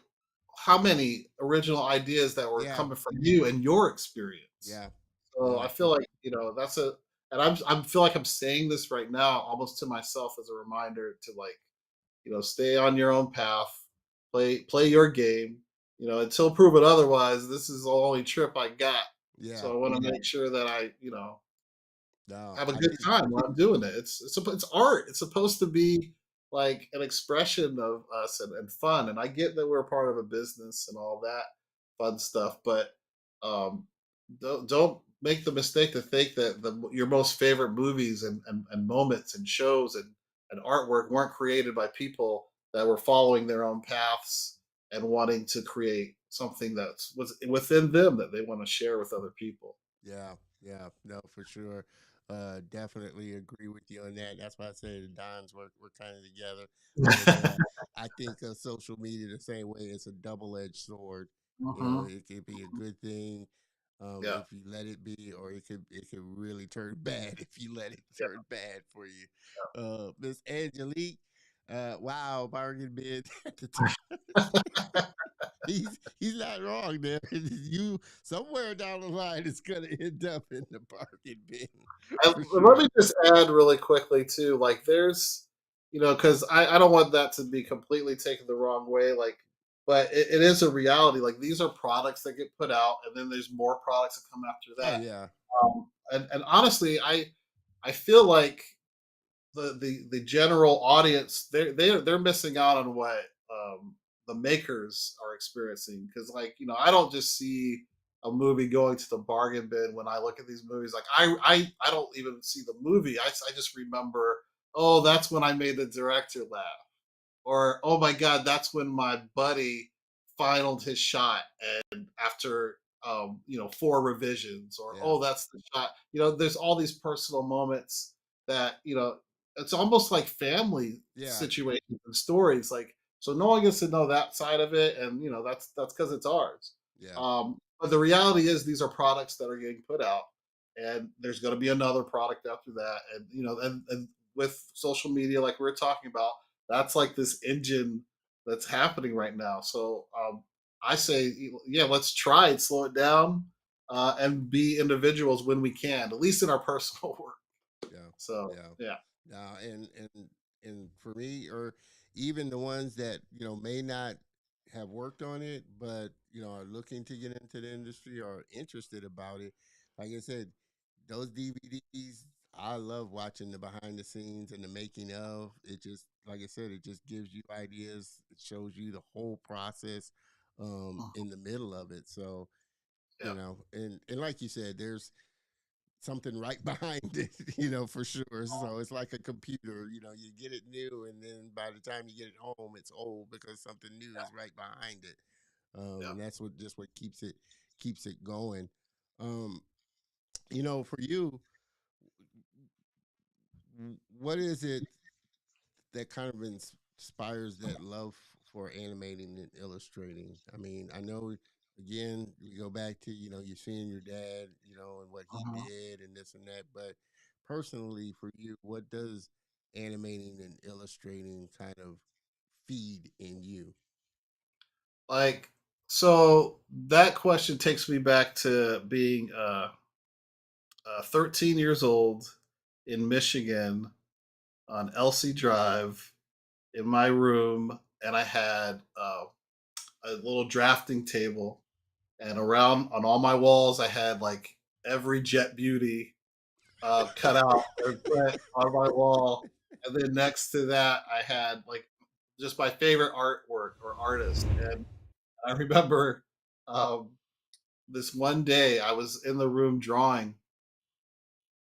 how many original ideas that were yeah, coming from you and your experience. yeah, So yeah, I feel like, that's and I feel like I'm saying this right now almost to myself as a reminder to like, stay on your own path, play your game, until proven otherwise, this is the only trip I got. yeah. So I want to make sure that I, No, have a I good think time while I'm doing it. It's art. It's supposed to be like an expression of us and fun. And I get that we're part of a business and all that fun stuff, but um, don't make the mistake to think that your most favorite movies and moments and shows and artwork weren't created by people that were following their own paths and wanting to create something was within them that they want to share with other people. yeah, yeah, no, for sure. Definitely agree with you on that. That's why I say the Dons we're kind of together. Like I said, I think of social media the same way. It's a double-edged sword. You know, Hmm. it could be a good thing Yeah. if you let it be, or it could really turn bad if you let it turn bad for you. Miss Angelique, wow, bargain bin at the top. He's not wrong there. You somewhere down the line it's gonna end up in the bargain bin And for let sure. me just add really quickly too, like there's, because I don't want that to be completely taken the wrong way, like, but it is a reality. Like these are products that get put out, and then there's more products that come after Oh that. yeah, And honestly, I feel like the general audience they're missing out on what the makers are experiencing because like I don't just see a movie going to the bargain bin when I look at these movies like I don't even see the movie I just remember oh that's when I made the director laugh or oh my god that's when my buddy finaled his shot and after four revisions or yeah, oh that's the shot there's all these personal moments that it's almost like family yeah, situations and stories like so no one gets to know that side of it and that's because it's ours yeah, but the reality is these are products that are getting put out and there's going to be another product after that and and with social media like we were talking about that's like this engine that's happening right now. So I say, yeah, let's try it, slow it down, and be individuals when we can, at least in our personal work. Yeah, So yeah. yeah. And for me, or even the ones that may not have worked on it, but are looking to get into the industry or interested about it. Like I said, those DVDs, I love watching the behind the scenes and the making of. It just, like I said, it just gives you ideas. It shows you the whole process in the middle of it. So Yeah. and like you said, there's something right behind it, for sure. So it's like a computer, you get it new, and then by the time you get it home, it's old because something new is right behind it. Yeah. And that's what keeps it going. Um, for you, what is it that kind of inspires that love for animating and illustrating? I mean, I know again we go back to you're seeing your dad, and what he Mhm. did and this and that, but personally for you, what does animating and illustrating kind of feed in you? Like, so that question takes me back to being 13 years old in Michigan on Elsie Drive in my room, and I had a little drafting table, and around on all my walls, I had like every Jet Beauty cut out and put on my wall, and then next to that, I had like just my favorite artwork or artist. And I remember um, this one day I was in the room drawing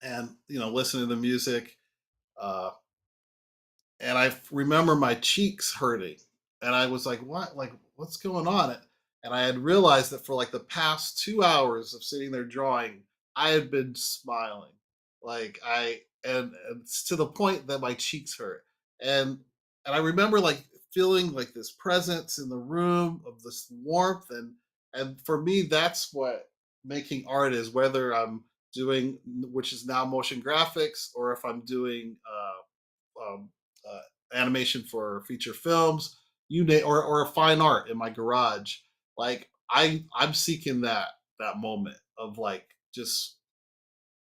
and listening to music. Uh, and I remember my cheeks hurting, and I was like, "What? Like, what's going on?" And I had realized that for like the past 2 hours of sitting there drawing, I had been smiling, like and it's to the point that my cheeks hurt, and I remember like feeling like this presence in the room of this warmth, and for me, that's what making art is. Whether I'm doing, which is now motion graphics, or if I'm doing um, uh, animation for feature films, or fine art in my garage. Like I'm seeking that moment of like just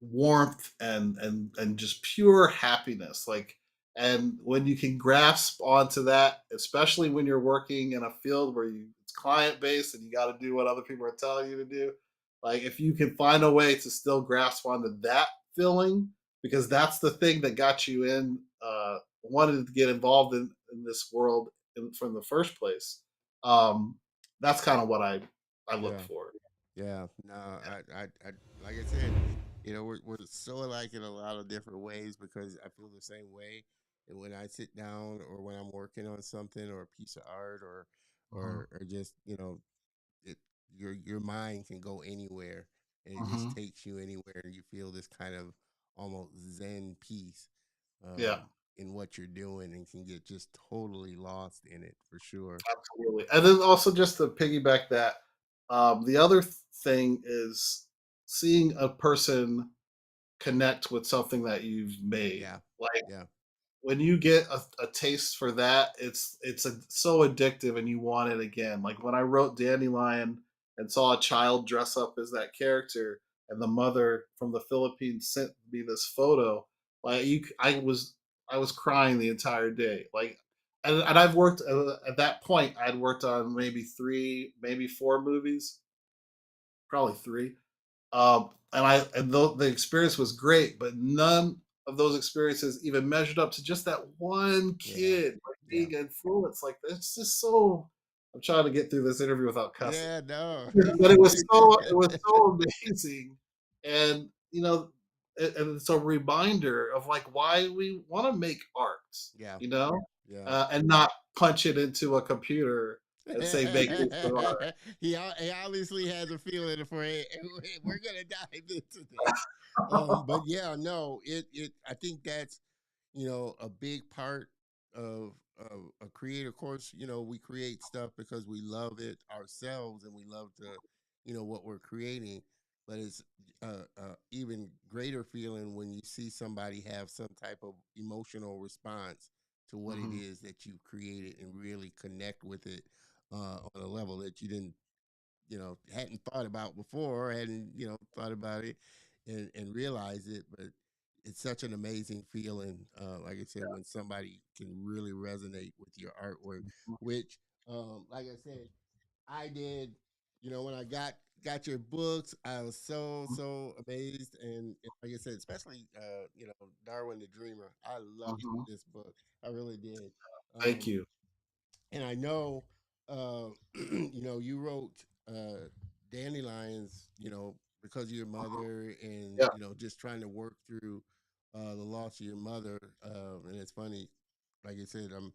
warmth and just pure happiness. Like, and when you can grasp onto that, especially when you're working in a field where it's client based and you got to do what other people are telling you to do, like if you can find a way to still grasp onto that feeling, because that's the thing that got you in wanted to get involved in this world from the first place. um that's kind of what I look Yeah. for. Yeah, no, I like I said, we're so alike in a lot of different ways because I feel the same way. And when I sit down or when I'm working on something or a piece of art or Mhm. just it your mind can go anywhere and it just Mhm. takes you anywhere and you feel this kind of almost zen peace Yeah. in what you're doing and can get just totally lost in it for sure. Absolutely. And then also just to piggyback that, the other thing is seeing a person connect with something that you've made. Yeah. Like Yeah. when you get a taste for that, so addictive and you want it again. Like when I wrote Dandelion and saw a child dress up as that character, and the mother from the Philippines sent me this photo. Like I was crying the entire day. Like, and I've worked at that point. I'd worked on maybe three, maybe four movies, probably three. The experience was great, but none of those experiences even measured up to just that one Yeah. kid like Yeah. being influenced. Like it's just so. I'm trying to get through this interview without cussing, Yeah, no. but it was so amazing, and and it's a reminder of like why we want to make art, Yeah, you know, yeah. and not punch it into a computer and say make this for art. He obviously has a feeling for it. We're gonna dive into this. But yeah, no, I think that's a big part of a creator. Of course, we create stuff because we love it ourselves and we love what we're creating. But it's even greater feeling when you see somebody have some type of emotional response to what it Mhm. is that you've created and really connect with it on a level that you didn't. hadn't thought about before, hadn't thought about it and realized it. But it's such an amazing feeling, like I said, when somebody can really resonate with your artwork, which, like I said, I did. When I got your books, I was so amazed, and like I said, especially Darwin the Dreamer. I loved Mhm. this book. I really did. Thank Um, you. and I know, you wrote Dandelions, because of your mother, and Yeah. just trying to work through the loss of your mother. And it's funny, like I said, I'm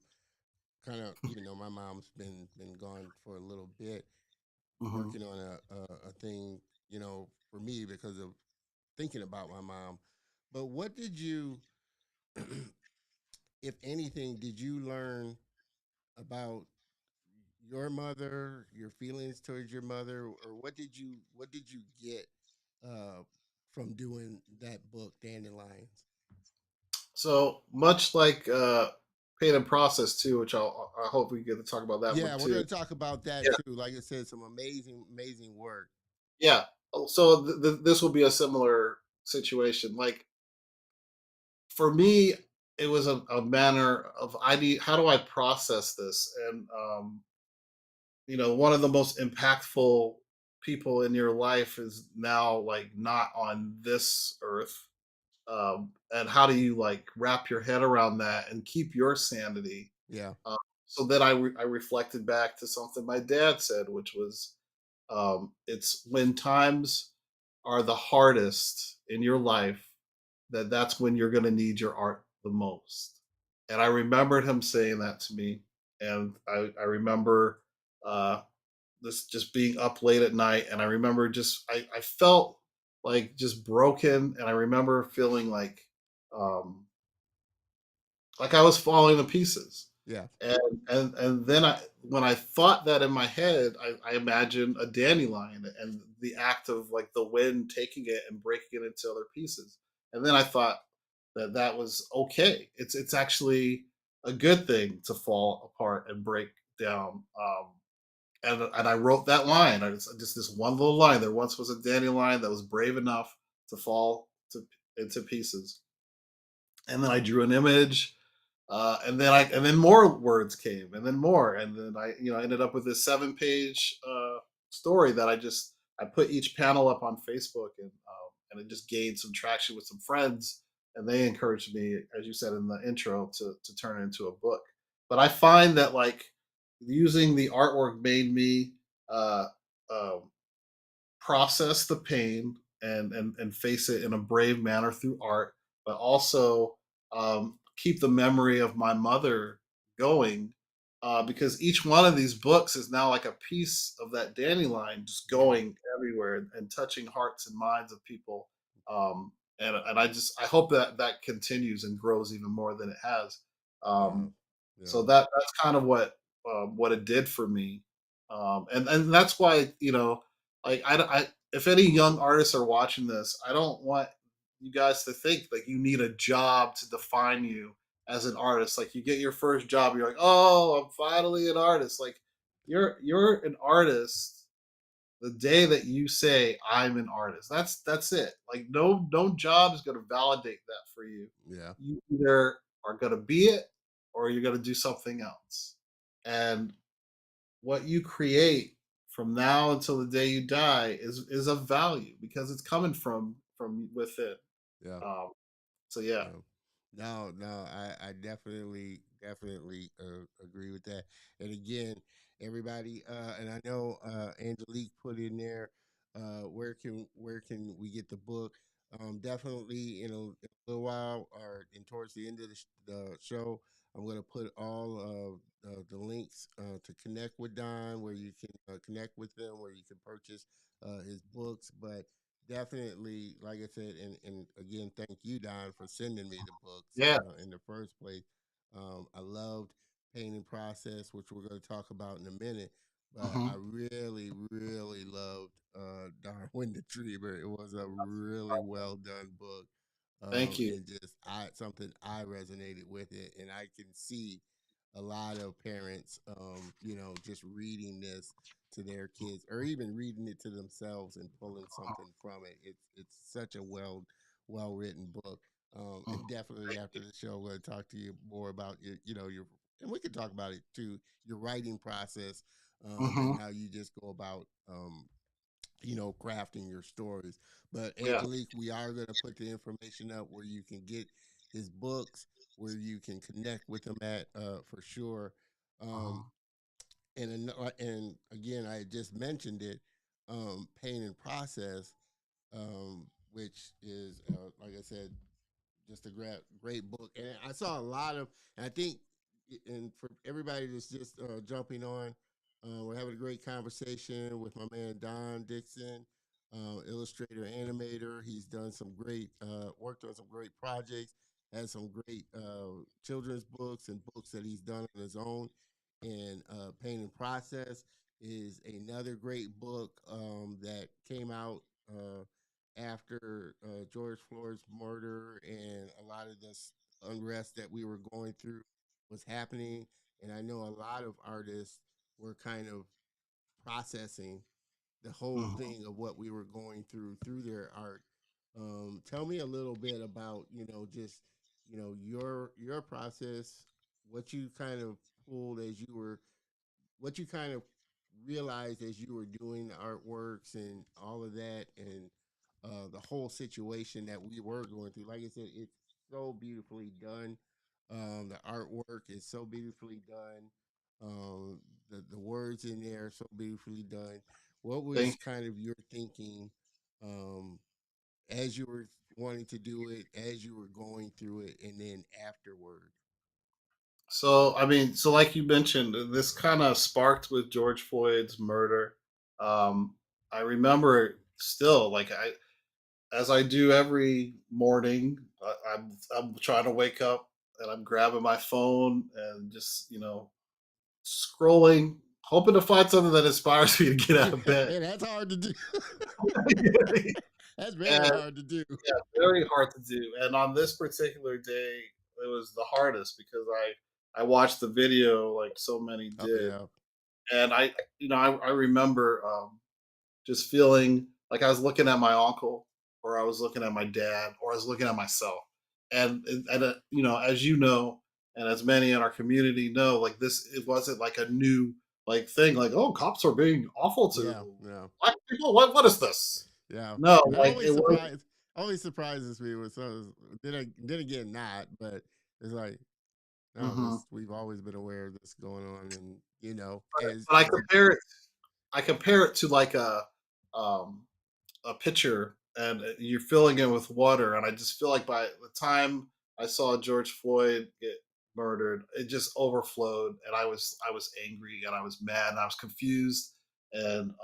kind of, even though my mom's been gone for a little bit, Mhm. working on a thing, for me because of thinking about my mom. But what did you, if anything, did you learn about your mother, your feelings towards your mother, or what did you get uh, from doing that book, Dandelions? So much like Pain and Process too, which I hope we get to talk about that one Yeah, we're too. going to talk about that Yeah. too. Like I said, some amazing work. Yeah. So this will be a similar situation. Like for me, it was a manner of I need how do I process this? And one of the most impactful people in your life is now like not on this earth. And how do you like wrap your head around that and keep your sanity? Yeah, Uh, so then I reflected back to something my dad said, which was, it's when times are the hardest in your life that's when you're going to need your art the most. And I remembered him saying that to me, and I remember uh, this just being up late at night, and I remember just I felt like just broken, and I remember feeling like I was falling to pieces. yeah, And then when I thought that in my head, I imagined a dandelion and the act of like the wind taking it and breaking it into other pieces. And then I thought that that was okay. It's actually a good thing to fall apart and break down. And I wrote that line. Just this one little line. There once was a dandelion that was brave enough to fall into pieces. And then I drew an image, and then more words came, and then more, and then I ended up with this 7-page story that I put each panel up on Facebook, and it just gained some traction with some friends, and they encouraged me, as you said in the intro, to turn it into a book. But I find that like using the artwork made me uh, um, process the pain and face it in a brave manner through art, but also keep the memory of my mother going. Because each one of these books is now like a piece of that dandelion just yeah, going everywhere and touching hearts and minds of people. And I hope that that continues and grows even more than it has. yeah, Um, so yeah, that's kind of what it did for me. And that's why like if any young artists are watching this, I don't want you guys to think like you need a job to define you as an artist. Like you get your first job, you're like, oh, I'm finally an artist. Like you're an artist the day that you say I'm an artist. That's it. Like no job is going to validate that for you. yeah, You either are going to be it or you're going to do something else. And what you create from now until the day you die is of value because it's coming from within. yeah. Um, so yeah. Yeah. No, I definitely agree with that. And again, everybody, and I know Angelique put in there, where can we get the book? Definitely in a little while, or in towards the end of the show, I'm going to put all of the links to connect with Don, where you can connect with them, where you can purchase his books. But definitely, like I said, and again, thank you, Don, for sending me the books Yeah. in the first place. I loved Painting Process, which we're going to talk about in a minute. But I Hmm. really loved Darwin the Dreamer. It was a really well done book, Thank you. and just I something I resonated with it, and I can see a lot of parents, just reading this. to their kids, or even reading it to themselves and pulling something from it. It's such a well written book. And definitely Thank after you. the show, we're going to talk to you more about your, and we could talk about it too, your writing process, and Hmm. how you just go about crafting your stories. But Yeah. Angelique, we are going to put the information up where you can get his books, where you can connect with him at, for sure. Um, Hmm. and again, I just mentioned it, Pain and Process, which is, like I said, just a great book. And I saw a lot of, and I think, and for everybody that's just jumping on, we're having a great conversation with my man Don Dixon, illustrator, animator. He's done some great, worked on some great projects, has some great children's books and books that he's done on his own. And Pain and Process is another great book that came out. After George Floyd's murder and a lot of this unrest that we were going through was happening. And I know a lot of artists were kind of processing the whole Hmm. thing of what we were going through their art. Tell me a little bit about, just, your process, what you kind of pulled as you were what you kind of realized as you were doing the artworks and all of that, and the whole situation that we were going through. Like I said, it's so beautifully done. The artwork is so beautifully done. The words in there are so beautifully done. What was Thank kind of your thinking, um, as you were wanting to do it, as you were going through it, and then afterward? So, I mean, so like you mentioned, this kind of sparked with George Floyd's murder. Um, I remember still, like as I do every morning, I'm trying to wake up and I'm grabbing my phone and just scrolling, hoping to find something that inspires me to get out of bed. That's hard to do. That's very And hard to do. yeah, very hard to do. And on this particular day, it was the hardest because I watched the video like so many Oh did, yeah, and I remember just feeling like I was looking at my uncle, or I was looking at my dad, or I was looking at myself, as you know, and as many in our community know, like this, it wasn't like a new like thing, like oh, cops are being awful yeah, to yeah, black people. What is this? yeah. No, And that like it was. always surprises me with some. Then again, not. But it's like, no, Mhm. this we've always been aware of this going on, and But, as but I compare it to like um, a pitcher and you're filling it with water. And I just feel like by the time I saw George Floyd get murdered, it just overflowed, and I was angry and I was mad and I was confused and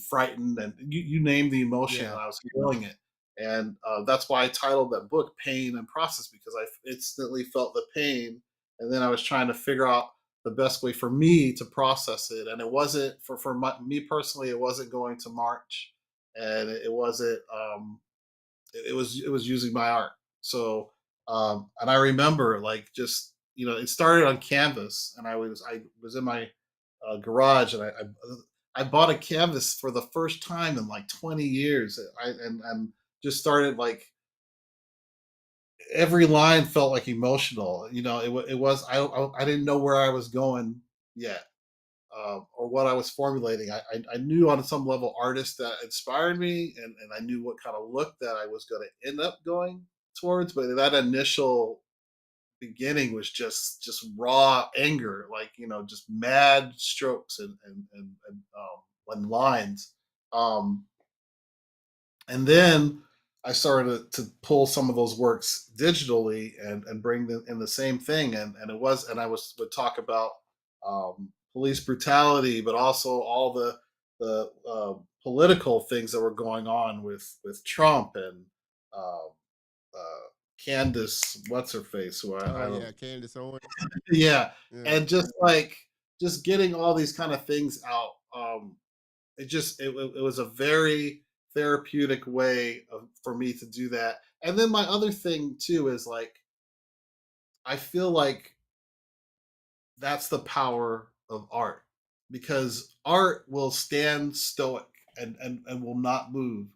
frightened, and you name the emotion, and yeah, I was feeling it. And that's why I titled that book "Pain and Process" because I instantly felt the pain, and then I was trying to figure out the best way for me to process it. And it wasn't me personally. It wasn't going to march, and it wasn't it was using my art. So and I remember like just it started on canvas, and I was in my garage, and I bought a canvas for the first time in like 20 years. And just started like every line felt like emotional. It was I didn't know where I was going yet, or what I was formulating. I knew on some level artists that inspired me, and I knew what kind of look that I was going to end up going towards. But that initial beginning was just raw anger, like just mad strokes and lines. Um, and then I started to pull some of those works digitally and bring them in the same thing, and I would talk about police brutality, but also all the political things that were going on with Trump and uh, uh, Candace, what's her face, who I oh don't, yeah, Candace Owens. yeah, Yeah, and just getting all these kind of things out. It was a very therapeutic way for me to do that. And then my other thing too is like I feel like that's the power of art, because art will stand stoic and will not move,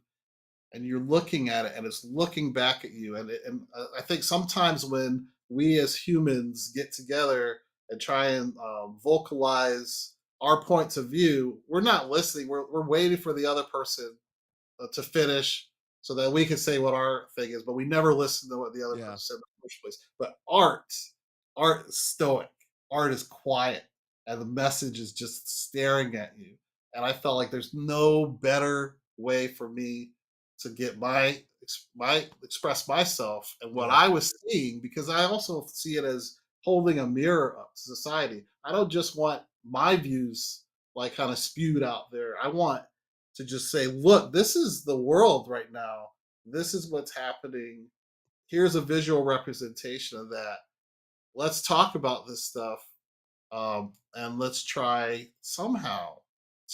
and you're looking at it and it's looking back at you, and I think sometimes when we as humans get together and try and vocalize our points of view, we're not listening, we're waiting for the other person to finish so that we can say what our thing is, but we never listen to what the other Yeah, person said in the first place. But art is stoic, art is quiet, and the message is just staring at you. And I felt like there's no better way for me to get my express myself and what yeah, I was seeing, because I also see it as holding a mirror up to society. I don't just want my views like kind of spewed out there. I want to just say, look, this is the world right now. This is what's happening. Here's a visual representation of that. Let's talk about this stuff, and let's try somehow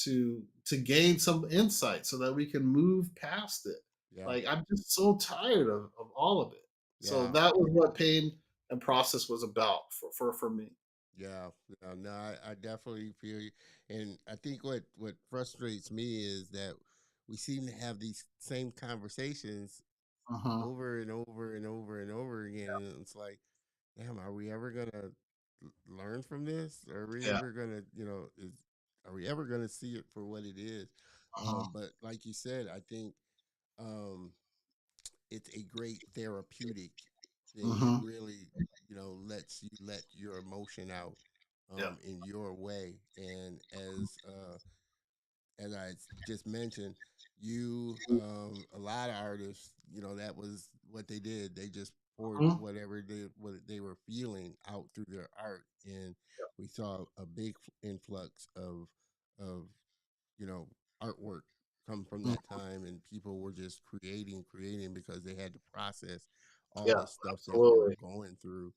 to gain some insight so that we can move past it. yeah, Like I'm just so tired of all of it. So yeah. that was what pain and process was about for me. Yeah, yeah, no, I definitely feel you, and I think what frustrates me is that we seem to have these same conversations Uh-huh. over and over and over and over again, and it's like, damn, are we ever gonna learn from this? Are we Yeah. ever gonna, are we ever gonna see it for what it is? Uh-huh. But like you said, I think um, it's a great therapeutic thing. It Uh-huh. really, lets you let your emotion out Yeah. in your way. And as I just mentioned, you a lot of artists, that was what they did. They just poured Uh-huh. what they were feeling out through their art, and we saw a big influx of you know, artwork come from Uh-huh. that time, and people were just creating because they had to process all Yeah, this stuff that they were absolutely. going through.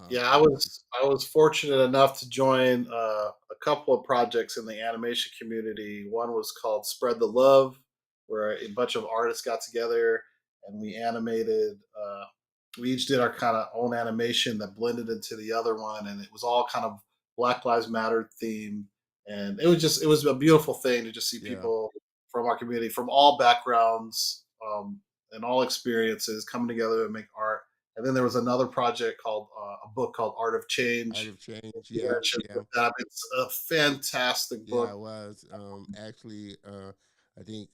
Yeah, I And was I was fortunate enough to join a couple of projects in the animation community. One was called Spread the Love, where a bunch of artists got together and we animated. We each did our kind of own animation that blended into the other one, and it was all kind of Black Lives Matter theme. And it was a beautiful thing to just see yeah, people from our community, from all backgrounds, and all experiences coming together and make art. And then there was another project called a book called Art of Art Change. of Change. Yeah, Yeah, it should yeah, look that up. It's a fantastic yeah. book. I was actually. I think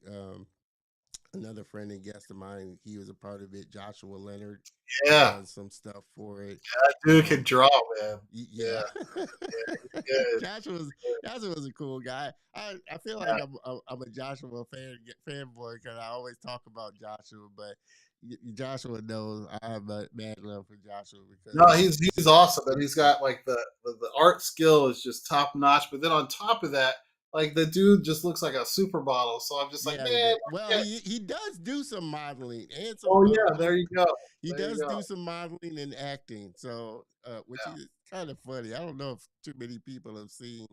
another friend and guest of mine. He was a part of it. Joshua Leonard. He Yeah, does some stuff for it. that dude can Um, draw, man. Yeah, Yeah, yeah, Joshua's Joshua was a cool guy. I feel like yeah. I'm a Joshua fanboy because I always talk about Joshua, but Joshua knows I have a mad love for Joshua No, because he's awesome, and he's yeah, got like the art skill is just top notch. But then on top of that, like the dude just looks like a supermodel. So I'm just like, yeah, man, well, yeah. he does do some modeling and some Oh yeah, there you go, he there you does go. do some modeling and acting. So which is kind of funny. I don't know if too many people have seen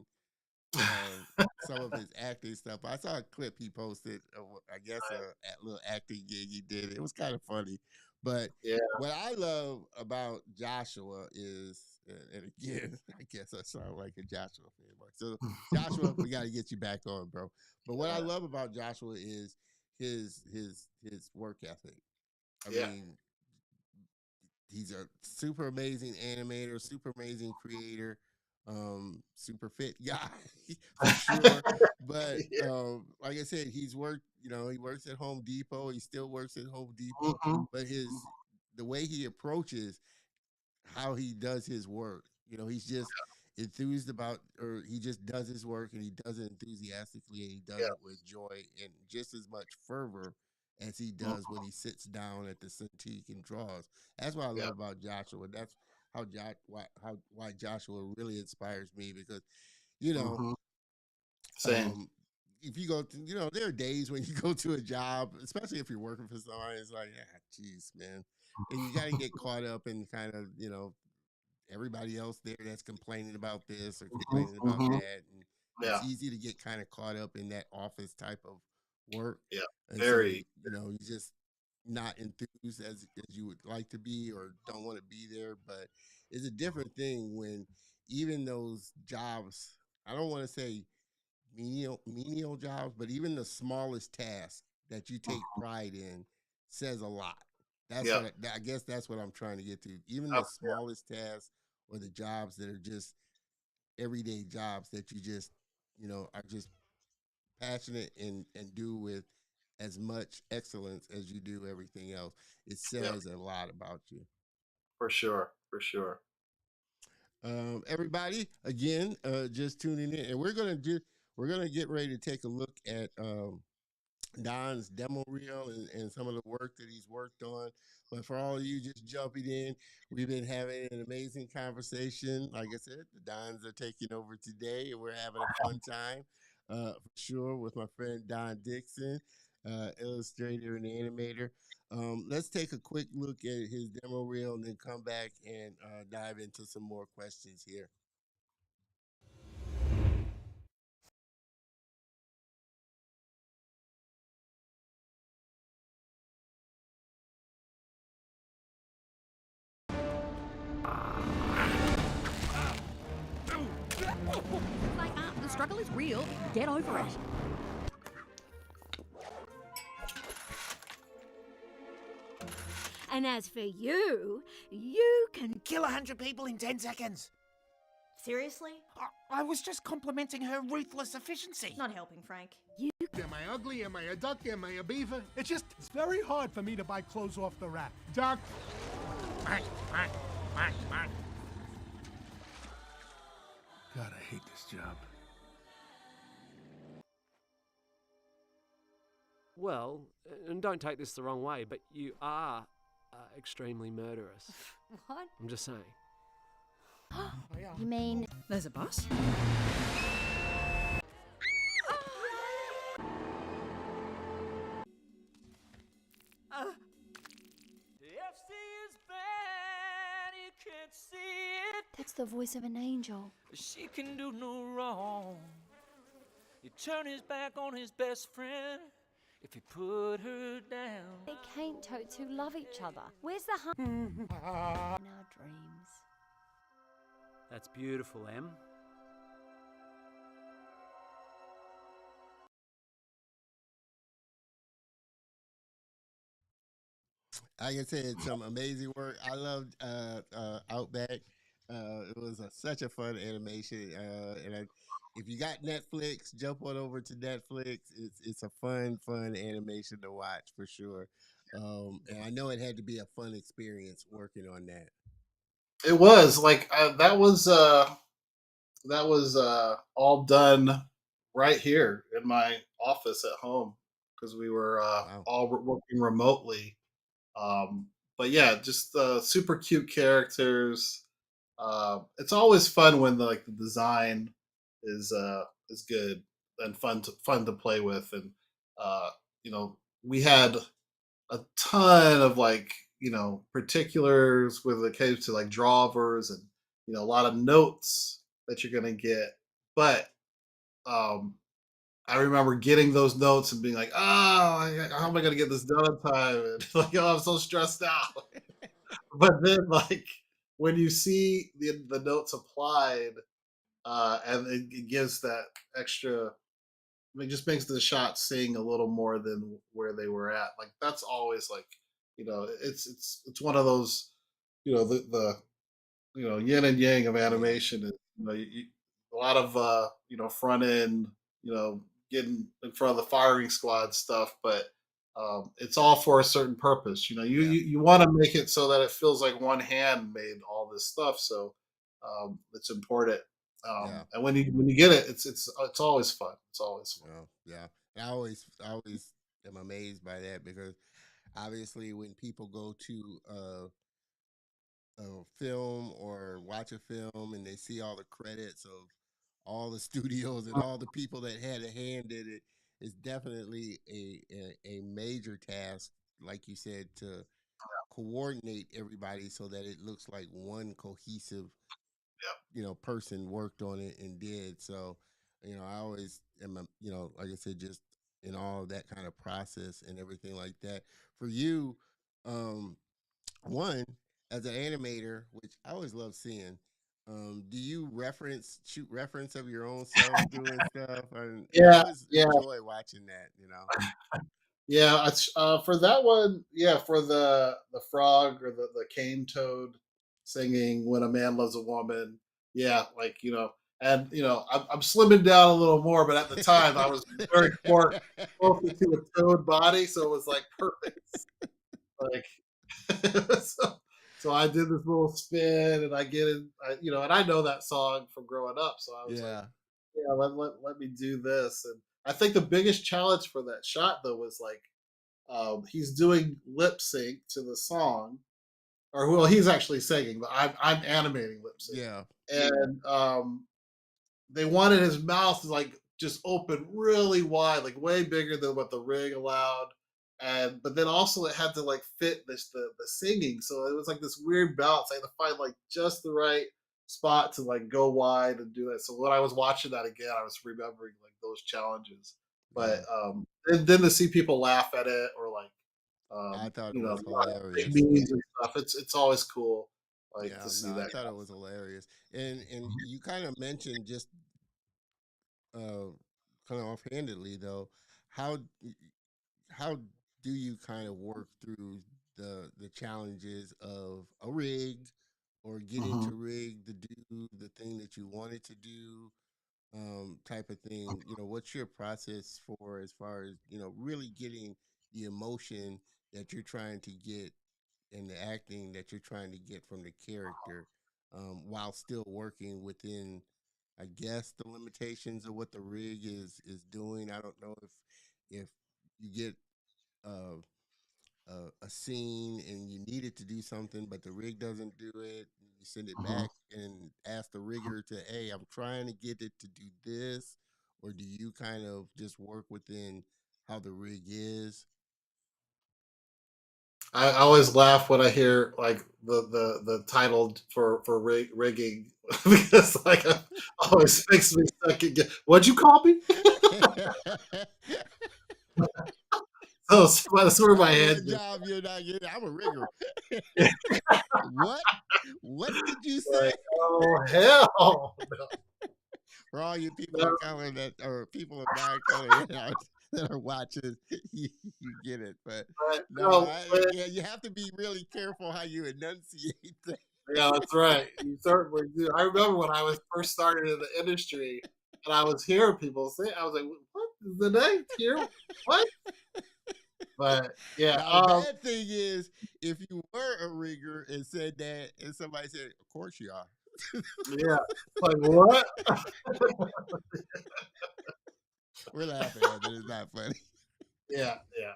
um, some of his acting stuff. I saw a clip he posted. I guess a little acting gig he did. It was kind of funny. But Yeah, what I love about Joshua is, and again, I guess I sound like a Joshua fanboy. So Joshua, we got to get you back on, bro. But what I yeah, love about Joshua is his work ethic. I yeah, mean, he's a super amazing animator, super amazing creator, super fit guy for sure. But yeah. like I said, he's worked. He works at Home Depot. He still works at Home Depot. Mhm. But the way he approaches how he does his work. He's just enthused about, or he just does his work and he does it enthusiastically and he does Yeah, it with joy and just as much fervor as he does when mhm, he sits down at the Cintiq and draws. That's what I yeah, love about Joshua. That's why Joshua really inspires me because you know mhm. Same. um, if you go to, there are days when you go to a job, especially if you're working for somebody, it's like, ah, geez, man. And you got to get caught up in kind of, everybody else there that's complaining about this or Mhm, complaining about mhm. that. And it's Yeah, easy to get kind of caught up in that office type of work. yeah. And so, Very. you just not enthused as you would like to be or don't want to be there. But it's a different thing when even those jobs, I don't want to say menial jobs, but even the smallest task that you take pride in says a lot. That's Yeah. what I guess that's what I'm trying to get to. Even the Yeah. smallest tasks or the jobs that are just everyday jobs that you just, are just passionate and do with as much excellence as you do everything else. It Yeah. says a lot about you. For sure. For sure. Everybody, again, just tuning in, and we're gonna get ready to take a look at Don's demo reel and some of the work that he's worked on. But for all of you just jumping in, we've been having an amazing conversation. Like I said, the Dons are taking over today, and we're having a fun time for sure with my friend Don Dixon, illustrator and animator. Let's take a quick look at his demo reel and then come back and dive into some more questions here. Like, the struggle is real. Get over it. And as for you, you can Kill 100 people in 10 seconds. Seriously? I was just complimenting her ruthless efficiency. Not helping, Frank. Am I ugly? Am I a duck? Am I a beaver? It's very hard for me to buy clothes off the rack. Duck. God, I hate this job. Well, and don't take this the wrong way, but you are extremely murderous. What? I'm just saying. You mean... There's a bus? That's the voice of an angel. She can do no wrong. You turn his back on his best friend if he put her down. They can't totes who love each other. Where's the in our dreams? That's beautiful, Em. Like I said, some amazing work. I loved Outback. It was such a fun animation, if you got Netflix, jump on over to Netflix. It's a fun animation to watch for sure. And I know it had to be a fun experience working on that. It was like that was all done right here in my office at home because we were Wow. all working remotely. But yeah, just super cute characters. It's always fun when the design is good and fun to play with, and uh, we had a ton of particulars with it came to like drawers and a lot of notes that you're gonna get. But um, I remember getting those notes and being like, "Oh, how am I gonna get this done in time?" And like, "Oh, I'm so stressed out." But then, like, when you see the notes applied, and it gives that extra, I mean, just makes the shot sing a little more than where they were at. Like that's always like, it's one of those, the yin and yang of Yeah. animation. Is, a lot of front end, getting in front of the firing squad stuff, but it's all for a certain purpose. Yeah. You want to make it so that it feels like one hand made all this stuff. So it's important. Yeah. And when you get it, it's always fun. It's always fun. Yeah. And I always am amazed by that because obviously when people go to a film or watch a film and they see all the credits of all the studios and all the people that had a hand in it, it's definitely a major task, like you said, to coordinate everybody so that it looks like one cohesive person worked on it and did. So I always am like I said, just in all of that kind of process and everything like that. For you, um one, as an animator, which I always love seeing, Do you shoot reference of your own self doing stuff? And I Yeah, always yeah. enjoy watching that. Yeah, it's for that one. Yeah, for the frog or the cane toad singing "When a Man Loves a Woman." Yeah, like and I'm slimming down a little more, but at the time I was very closer to a toad body, so it was like perfect. Like, so, so I did this little spin, and I get it, and I know that song from growing up, so I was like, Yeah, yeah, let me do this. And I think the biggest challenge for that shot though was like he's doing lip sync to the song, or well, he's actually singing, but I'm animating lip sync, yeah, and they wanted his mouth to like just open really wide, like way bigger than what the rig allowed, and but then also it had to like fit the singing, so it was like this weird balance. I had to find like just the right spot to like go wide and do it. So when I was watching that again, I was remembering like those challenges, but yeah. and then to see people laugh at it or like I thought it was big hilarious. memes and stuff. It's always cool, like to Yeah, no, see I that. thought it was hilarious. And you kind of mentioned just uh kind of offhandedly though, how how do you kind of work through the challenges of a rig or getting Mhm. to rig to do the thing that you wanted to do, type of thing? What's your process for as far as really getting the emotion that you're trying to get and the acting that you're trying to get from the character, while still working within, I guess, the limitations of what the rig is doing. I don't know if you get uh, a scene and you need it to do something, but the rig doesn't do it. You send it Mhm. back and ask the rigger to, hey, I'm trying to get it to do this, or do you kind of just work within how the rig is? I always laugh when I hear like the title for rigging because like always makes me second guess. What'd you call me? Oh, that's where my Tell me head what goes. job you're not getting. I'm a rigger. What? What did you say? Like, oh hell no, For all you people no. of color or people of non-color that are watching, you get it. But But no, no, but yeah, you have to be really careful how you enunciate things. yeah, that's right. You certainly do. I remember when I was first started in the industry, and I was hearing people say, I was like, "What is the name here? What?" But yeah, Now the bad thing is if you were a rigger and said that, and somebody said, "Of course you are." yeah, like what? We're laughing at it. It's not funny. Yeah, yeah.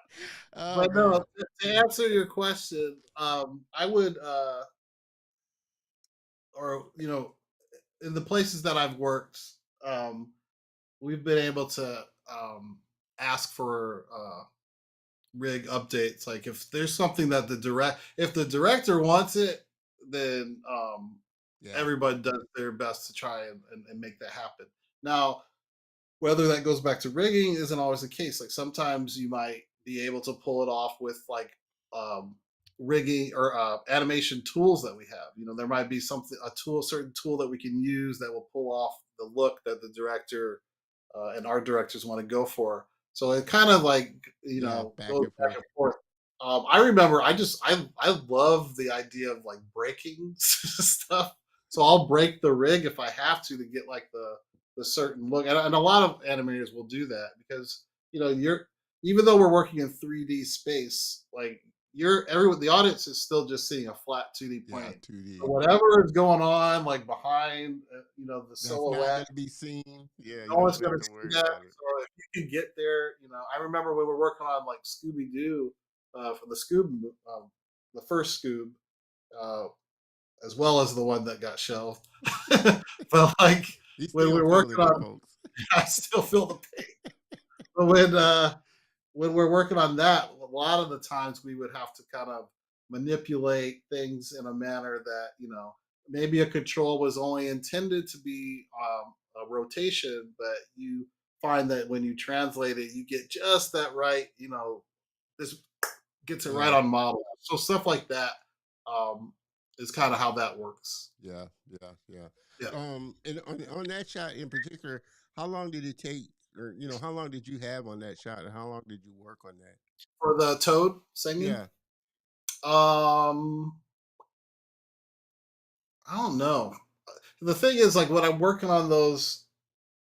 Oh But no, man, to answer your question, I would, or in the places that I've worked, um, we've been able to ask for rig updates. Like if there's something that if the director wants it, then yeah, everybody does their best to try and make that happen. Now, whether that goes back to rigging isn't always the case. Like sometimes you might be able to pull it off with like um, rigging or animation tools that we have. There might be a certain tool that we can use that will pull off the look that the director and art directors want to go for. So it kind of like yeah, back goes and back forth. and forth. I remember I love the idea of like breaking stuff. So I'll break the rig if I have to get like the certain look, and a lot of animators will do that because you're even though we're working in 3D space, like everyone the audience is still just seeing a flat 2D Yeah, plane. So 2D. whatever is going on like behind the That's not silhouette, going to be seen. Yeah, you no don't one's even have gonna to see worry that. about it. So if you can get there, I remember when we were working on like Scooby Doo for the Scoob, the first Scoob, uh, as well as the one that got shelved. But like He's when still we're feeling working it, on, folks. I still feel the pain. But when we're working on that, a lot of the times we would have to kind of manipulate things in a manner that maybe a control was only intended to be a rotation, but you find that when you translate it, you get just that right. This gets it right Yeah, on model. So stuff like that. Um, is kind of how that works. Yeah, yeah, yeah. Yeah. And on that shot in particular, how long did it take, or how long did you have on that shot, and how long did you work on that? For the toad singing, Yeah, um, I don't know. The thing is, like when I'm working on those,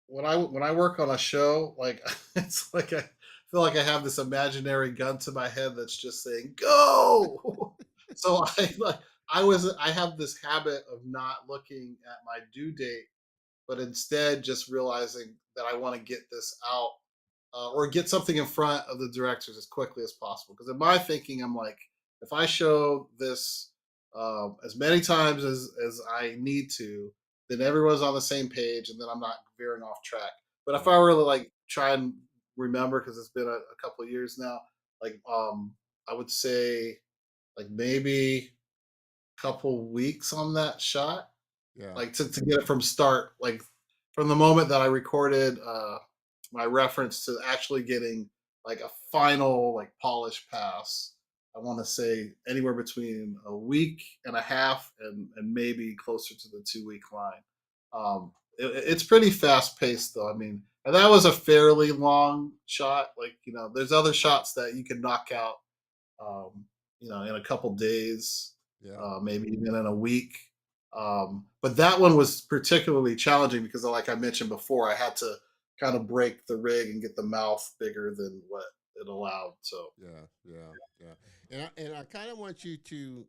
when I work on a show, like it's like I feel like I have this imaginary gun to my head that's just saying go. So I have this habit of not looking at my due date, but instead just realizing that I want to get this out, or get something in front of the directors as quickly as possible. Because in my thinking, I'm like, if I show this as many times as I need to, then everyone's on the same page, and then I'm not veering off track. But if right. I were to like try and remember, because it's been a couple of years now, like I would say like maybe a couple weeks on that shot, Yeah, like to get it from start, like from the moment that I recorded my reference to actually getting like a final like polished pass. I want to say anywhere between a week and a half and maybe closer to the 2 week line. It's pretty fast paced though. I mean, and that was a fairly long shot. Like, there's other shots that you can knock out, um, in a couple days, yeah. maybe even in a week. But that one was particularly challenging because, like I mentioned before, I had to kind of break the rig and get the mouth bigger than what it allowed. So, Yeah, yeah, yeah. And I kind of want you to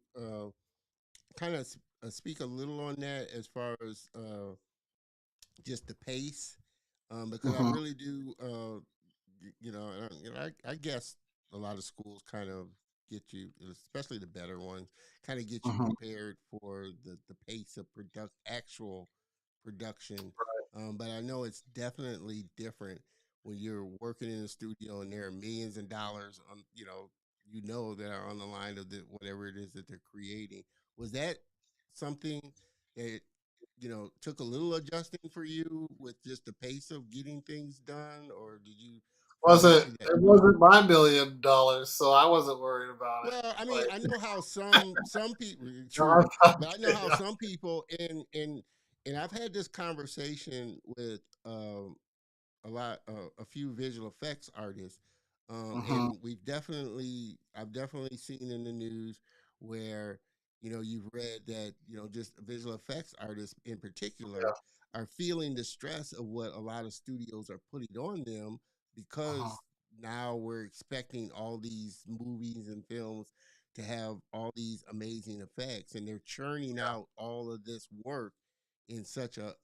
kind of speak a little on that as far as just the pace, because I mhm, really do, I guess a lot of schools kind of get you, especially the better ones, kind of get you mhm, prepared for the pace of actual production. But I know it's definitely different when you're working in a studio and there are millions of dollars on, that are on the line of whatever it is that they're creating. Was that something that took a little adjusting for you with just the pace of getting things done, or did you find wasn't that? it wasn't my $1 million, so I wasn't worried about it. Well, I mean, Like, I know how some people no, true, but I know how some people and I've had this conversation with a few visual effects artists, mhm, and I've definitely seen in the news where you've read that just visual effects artists in particular yeah, are feeling the stress of what a lot of studios are putting on them, uh-huh, because now we're expecting all these movies and films to have all these amazing effects, and they're churning yeah, out all of this work in such a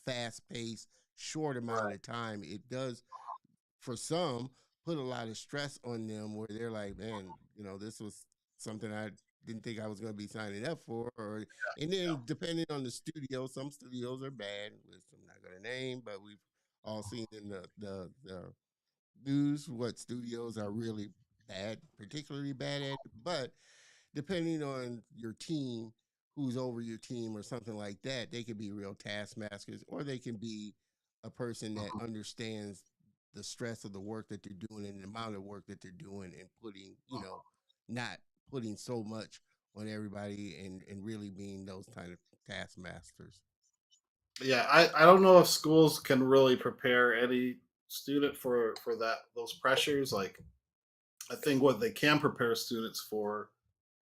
fast paced short amount right, of time. It does, for some, put a lot of stress on them where they're like, man, this was something I didn't think I was going to be signing up for. And yeah, then depending on the studio, some studios are bad, which I'm not going to name, but we've all seen in the news what studios are really bad, particularly bad at. But depending on your team, who's over your team or something like that, they can be real taskmasters, or they can be a person that mhm, understands the stress of the work that they're doing and the amount of work that they're doing, and putting, not putting so much on everybody, and really being those kind of taskmasters. yeah. I don't know if schools can really prepare any student for those pressures. Like, I think what they can prepare students for,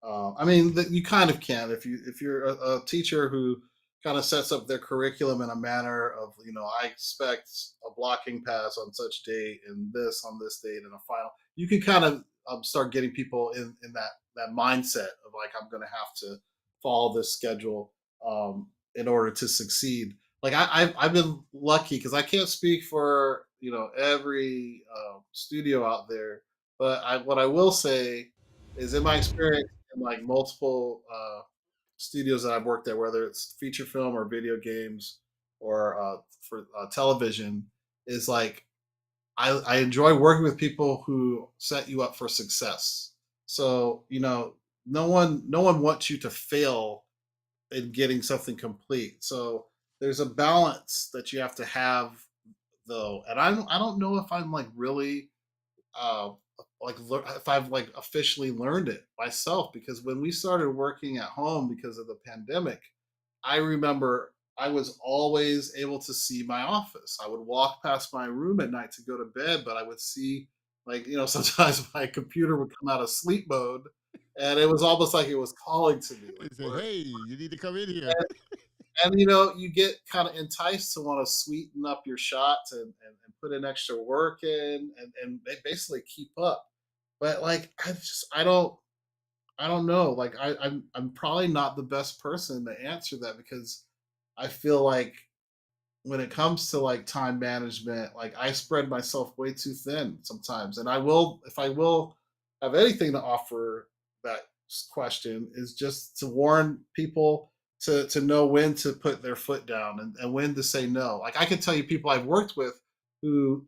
I mean, that you kind of can if you're a teacher who kind of sets up their curriculum in a manner of, I expect a blocking pass on such date and this on this date and a final. You can kind of start getting people in that mindset of like, I'm going to have to follow this schedule, in order to succeed. Like, I've been lucky because I can't speak for every studio out there, but what I will say is, in my experience in like multiple studios that I've worked at, whether it's feature film or video games or for television, is like I enjoy working with people who set you up for success. So, no one wants you to fail in getting something complete. So there's a balance that you have to have though, and I don't know if I'm like really if I've like officially learned it myself, because when we started working at home because of the pandemic, I remember I was always able to see my office. I would walk past my room at night to go to bed, but I would see, like, sometimes my computer would come out of sleep mode, and it was almost like it was calling to me, They like, say, work. "Hey, you need to come in here." And you get kind of enticed to want to sweeten up your shots and put in extra work in and basically keep up. But like I don't know. Like I'm probably not the best person to answer that, because I feel like when it comes to like time management, like I spread myself way too thin sometimes. And if I will have anything to offer that question, is just to warn people to know when to put their foot down and when to say no. Like I can tell you people I've worked with who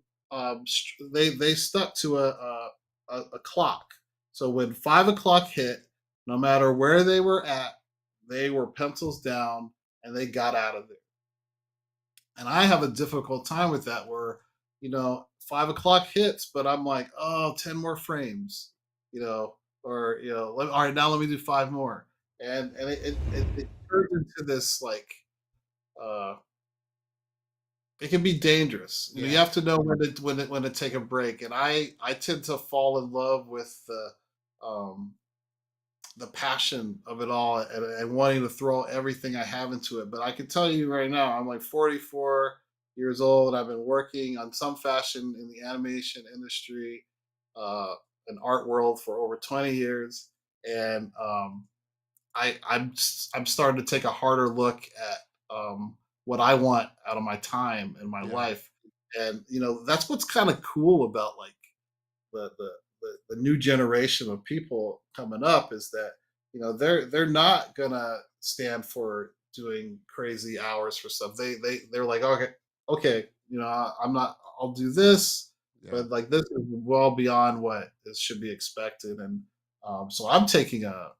they stuck to a clock. So when 5 o'clock hit, no matter where they were at, they were pencils down and they got out of there. And I have a difficult time with that where, 5 o'clock hits, but I'm like, oh, 10 more frames, or, all right, now let me do five more. And it turns into this like, uh, it can be dangerous. You Yeah, have to know when to take a break. And I tend to fall in love with um, the passion of it all, and wanting to throw everything I have into it. But I can tell you right now, I'm like 44 years old. I've been working on some fashion in the animation industry, uh, and art world for over 20 years, and I'm starting to take a harder look at what I want out of my time and my yeah, life, and that's what's kind of cool about like the new generation of people coming up, is that they're not gonna stand for doing crazy hours for stuff. They're like, okay, I'm not. I'll do this, yeah, but like this is well beyond what is should be expected, and so I'm taking a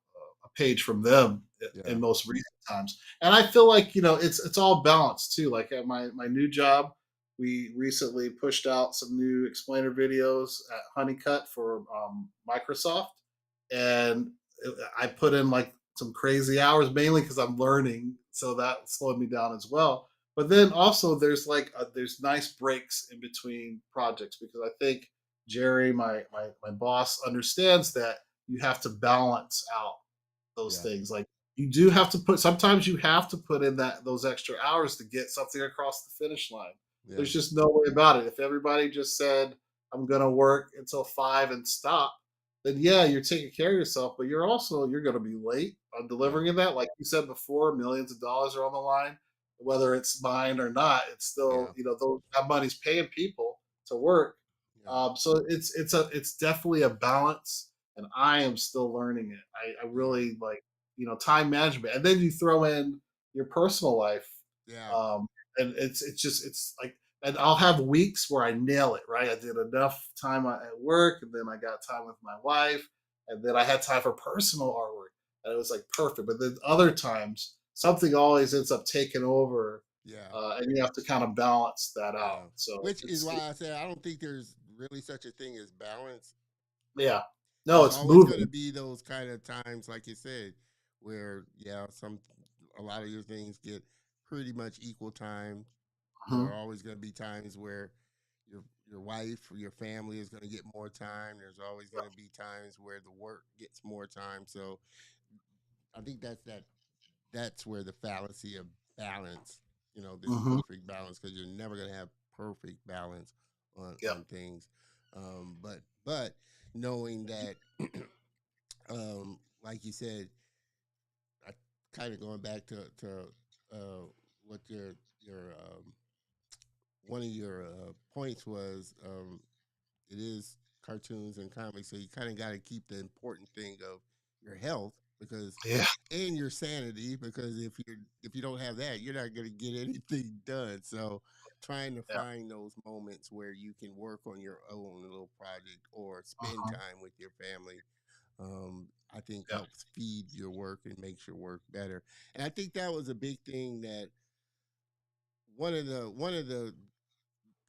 page from them yeah, in most recent times, and I feel like it's all balanced too. Like at my new job, we recently pushed out some new explainer videos at Honeycutt for Microsoft, and I put in like some crazy hours, mainly because I'm learning, so that slowed me down as well. But then also there's there's nice breaks in between projects, because I think Jerry, my boss, understands that you have to balance out those yeah, things. Like you do have to sometimes you have to put in those extra hours to get something across the finish line. yeah, There's just no way about it. If everybody just said, I'm gonna work until 5 and stop, then yeah, you're taking care of yourself, but you're gonna be late on yeah, delivering that. Like you said before, millions of dollars are on the line. Whether it's mine or not, it's still, yeah, that money's paying people to work. yeah, So it's definitely a balance, and I am still learning it. I yeah, really like, time management, and then you throw in your personal life, yeah, um, and it's like, and I'll have weeks where I nail it. Right, I did enough time at work, and then I got time with my wife, and then I had time for personal artwork, and it was like perfect. But then other times, something always ends up taking over, yeah, and you have to kind of balance that out. yeah. So Which is why I said I don't think there's really such a thing as balance. yeah, no, There's it's always going to moving. be those kind of times, like you said, where yeah, a lot of your things get pretty much equal time. There are Mhm. always going to be times where your wife or your family is going to get more time. There's always going to be times where the work gets more time. So I think that's where the fallacy of balance, this Mhm. perfect balance, because you're never going to have perfect balance Yep. on things. But knowing that, like you said, I kind of going back to what your one of your points was, it is cartoons and comics, so you kind of got to keep the important thing of your health, because Yeah. and your sanity, because if you don't have that, you're not going to get anything done. So trying to Yeah. find those moments where you can work on your own little project or spend Mhm. time with your family, I think Yeah. helps feed your work and makes your work better. And I think that was a big thing that one of the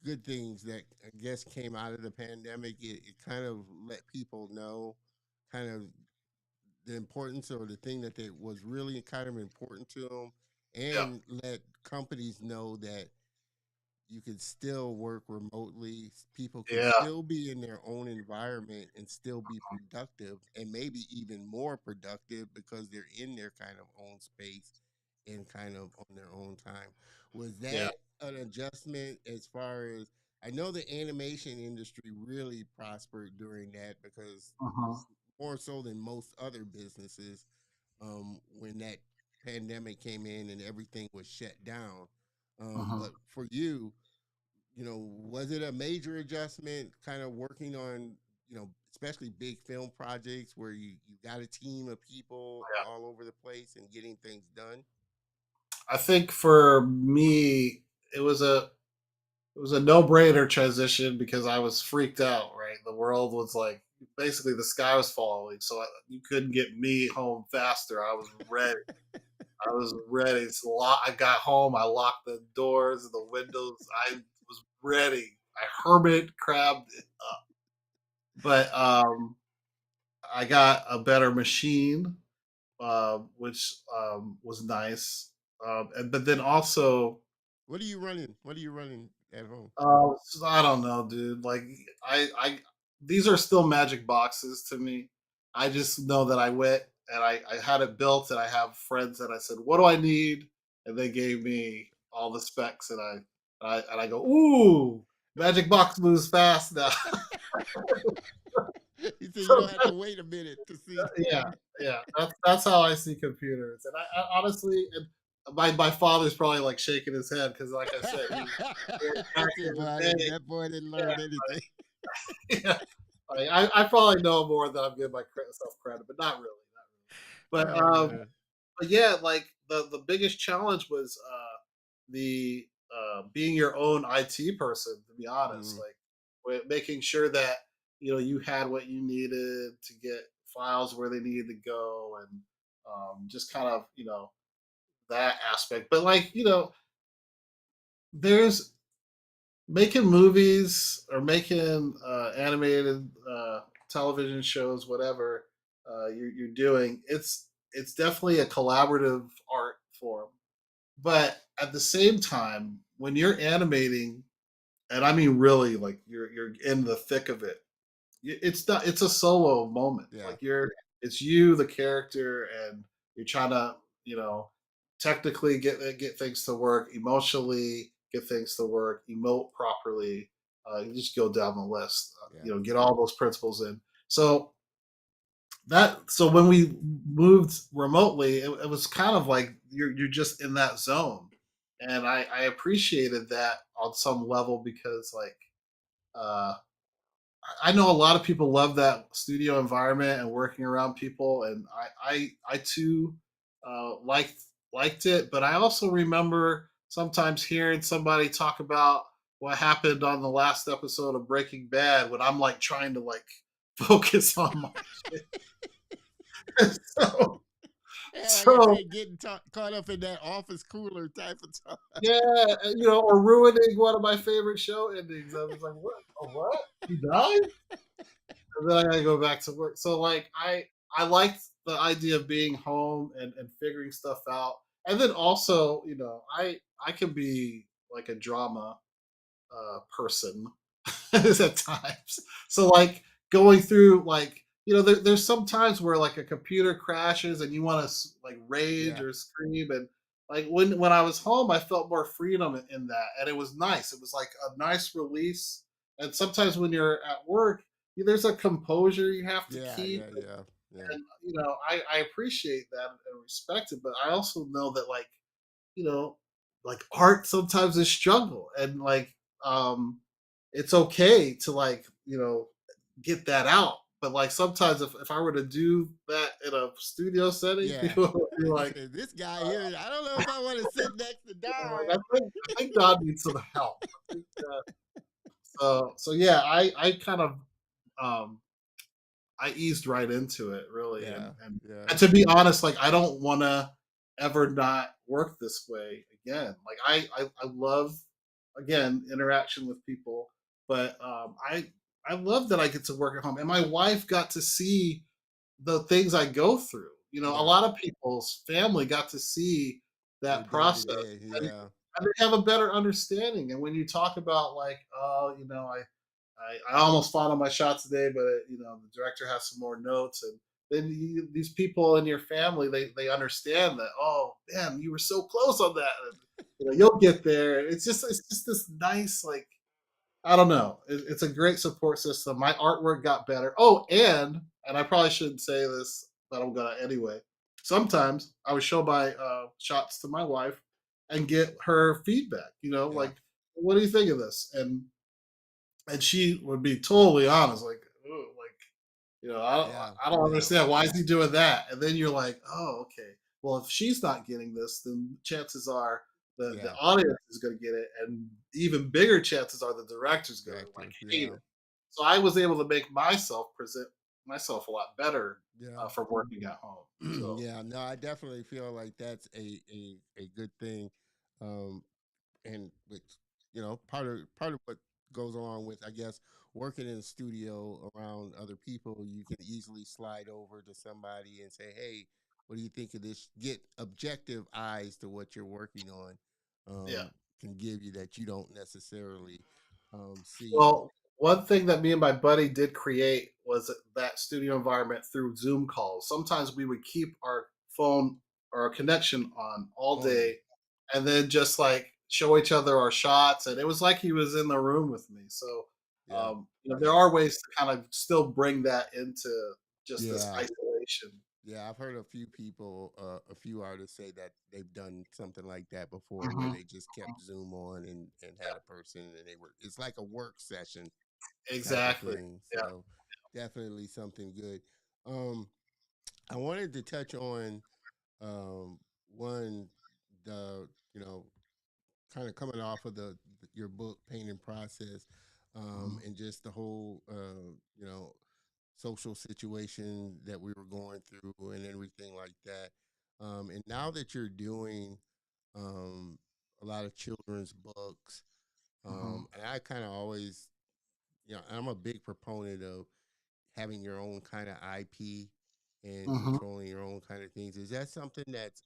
good things that I guess came out of the pandemic. It kind of let people know kind of the importance or the thing that they was really kind of important to them, Yeah, and let companies know that you can still work remotely. People can yeah, still be in their own environment and still be productive, and maybe even more productive because they're in their kind of own space and kind of on their own time. Was yeah. that an adjustment as far as I know the animation industry really prospered during that because Uh-huh, more so than most other businesses when that pandemic came in and everything was shut down. uh-huh. But for you, was it a major adjustment kind of working on, especially big film projects where you got a team of people Yeah. all over the place and getting things done? I think for me, it was a it was a no-brainer transition because I was freaked out, right? The world was like basically the sky was falling, so you couldn't get me home faster. I was ready. I was ready. So I got home. I locked the doors and the windows. I was ready. I hermit crabbed it up. But I got a better machine, which was nice. And but then also, What are you running? What are you running at home? I don't know, dude. Like I these are still magic boxes to me. I just know that I went and I had it built, and I have friends that I said, "What do I need?" And they gave me all the specs, and I go, "Ooh, magic box moves fast now." You said you So don't have to wait a minute to see. yeah, yeah. That's how I see computers, and I honestly, and my father's probably like shaking his head because, like I said, he back That's in it, the boy. day, That boy didn't yeah, learn anything. yeah. Like, I probably know more than I'm giving myself credit, but not really, not really. Oh man. But yeah, like the biggest challenge was the being your own IT person. To be honest, Mm. like making sure that you had what you needed to get files where they needed to go, and just kind of that aspect. But like there's making movies or making animated television shows, whatever you're doing, it's definitely a collaborative art form. But at the same time, when you're animating, and I mean really, like you're in the thick of it, it's not it's a solo moment. Yeah. Like it's you, the character, and you're trying to you know technically get things to work, emotionally get things to work, emote properly. You just go down the list. Yeah. Get all those principles in. So so when we moved remotely, it was kind of like you're just in that zone, and I appreciated that on some level because like. Uh, I know a lot of people love that studio environment and working around people, and I too liked it. But I also remember sometimes hearing somebody talk about what happened on the last episode of Breaking Bad when I'm like trying to like focus on my shit. so Yeah, like I so said, getting caught up in that office cooler type of talk. yeah, or ruining one of my favorite show endings. I was like, what? A what? He died? And then I gotta go back to work. So like I liked the idea of being home and figuring stuff out. And then also, I can be like a drama person at times. So like going through like there's some times where like a computer crashes and you want to like rage Yeah. or scream, and like when I was home I felt more freedom in that, and it was nice. It was like a nice release. And sometimes when you're at work, there's a composure you have to Yeah. keep, Yeah. Yeah. Yeah. and I appreciate that and respect it, but I also know that you know, like art sometimes is struggle, and like it's okay to like, get that out. But like sometimes if I were to do that in a studio setting, Yeah. people would be You like, said this guy here. I don't know if I want to sit next to like, Don. I think God needs some help. I think, so yeah, I kind of um I eased right into it really, Yeah. and Yeah. and to be honest, like I don't wanna ever not work this way again. Like I love again, interaction with people. But I love that I get to work at home, and my wife got to see the things I go through. You know, a Yeah. lot of people's family got to see Your that day to process, day. and, Yeah. and they have a better understanding. And when you talk about like, oh, you know, I almost fought on my shot today, but you know, the director has some more notes, and then these people in your family, they understand that. Oh man, you were so close on that. And, you know, you'll get there. It's just this nice like I don't know. It's a great support system. My artwork got better. Oh, and I probably shouldn't say this, but I'm gonna anyway. Sometimes I would show my shots to my wife and get her feedback. You know, Yeah. like, what do you think of this? And she would be totally honest, like, "Ooh," like, you know, Yeah. I don't Yeah. understand why is he doing that, and then you're like, oh, okay. Well, if she's not getting this, then chances are the Yeah. audience is going to get it, and even bigger chances are the director's going to like Director. hate Yeah. it. So I was able to make myself present myself a lot better Yeah. from working at home. So Yeah. No, I definitely feel like that's a good thing. Um, and which part of what goes along with, I guess, working in a studio around other people, you can easily slide over to somebody and say, hey, what do you think of this? Get objective eyes to what you're working on. yeah. Can give you that you don't necessarily see. Well, one thing that me and my buddy did create was that studio environment through Zoom calls. Sometimes we would keep our phone or our connection on all On. day and then just like show each other our shots. And it was like he was in the room with me. So, Yeah. you know, there Yeah. are ways to kind of still bring that into just this Yeah. isolation. Yeah, I've heard a few people, a few artists say that they've done something like that before, where Hmm. they just kept Zoom on and had a person, and they were. It's like a work session type of Exactly. thing. Yeah. So definitely something good. Um, I wanted to touch on um, one the kind of coming off of your book painting process, Mhm. and just the whole social situation that we were going through and everything like that. And now that you're doing um, a lot of children's books, Mhm. and I kind of always, I'm a big proponent of having your own kind of IP and Mhm. controlling your own kind of things. Is that something that's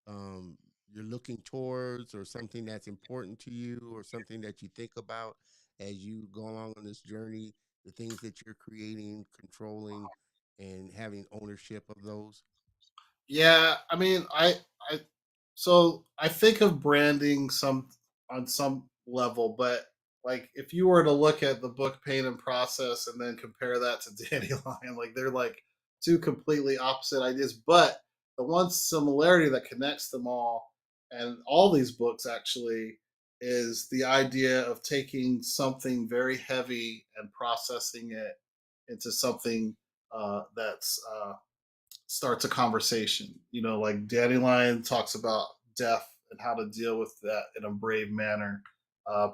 um, you're looking towards, or something that's important to you, or something that you think about as you go along on this journey? The things that you're creating, controlling, and having ownership of those. Yeah, I mean, I so I think of branding some on some level, but like if you were to look at the book paint and process and then compare that to Dandelion, like they're like two completely opposite ideas. But the one similarity that connects them all and all these books actually is the idea of taking something very heavy and processing it into something that's starts a conversation. You know, like Dandelion talks about death and how to deal with that in a brave manner.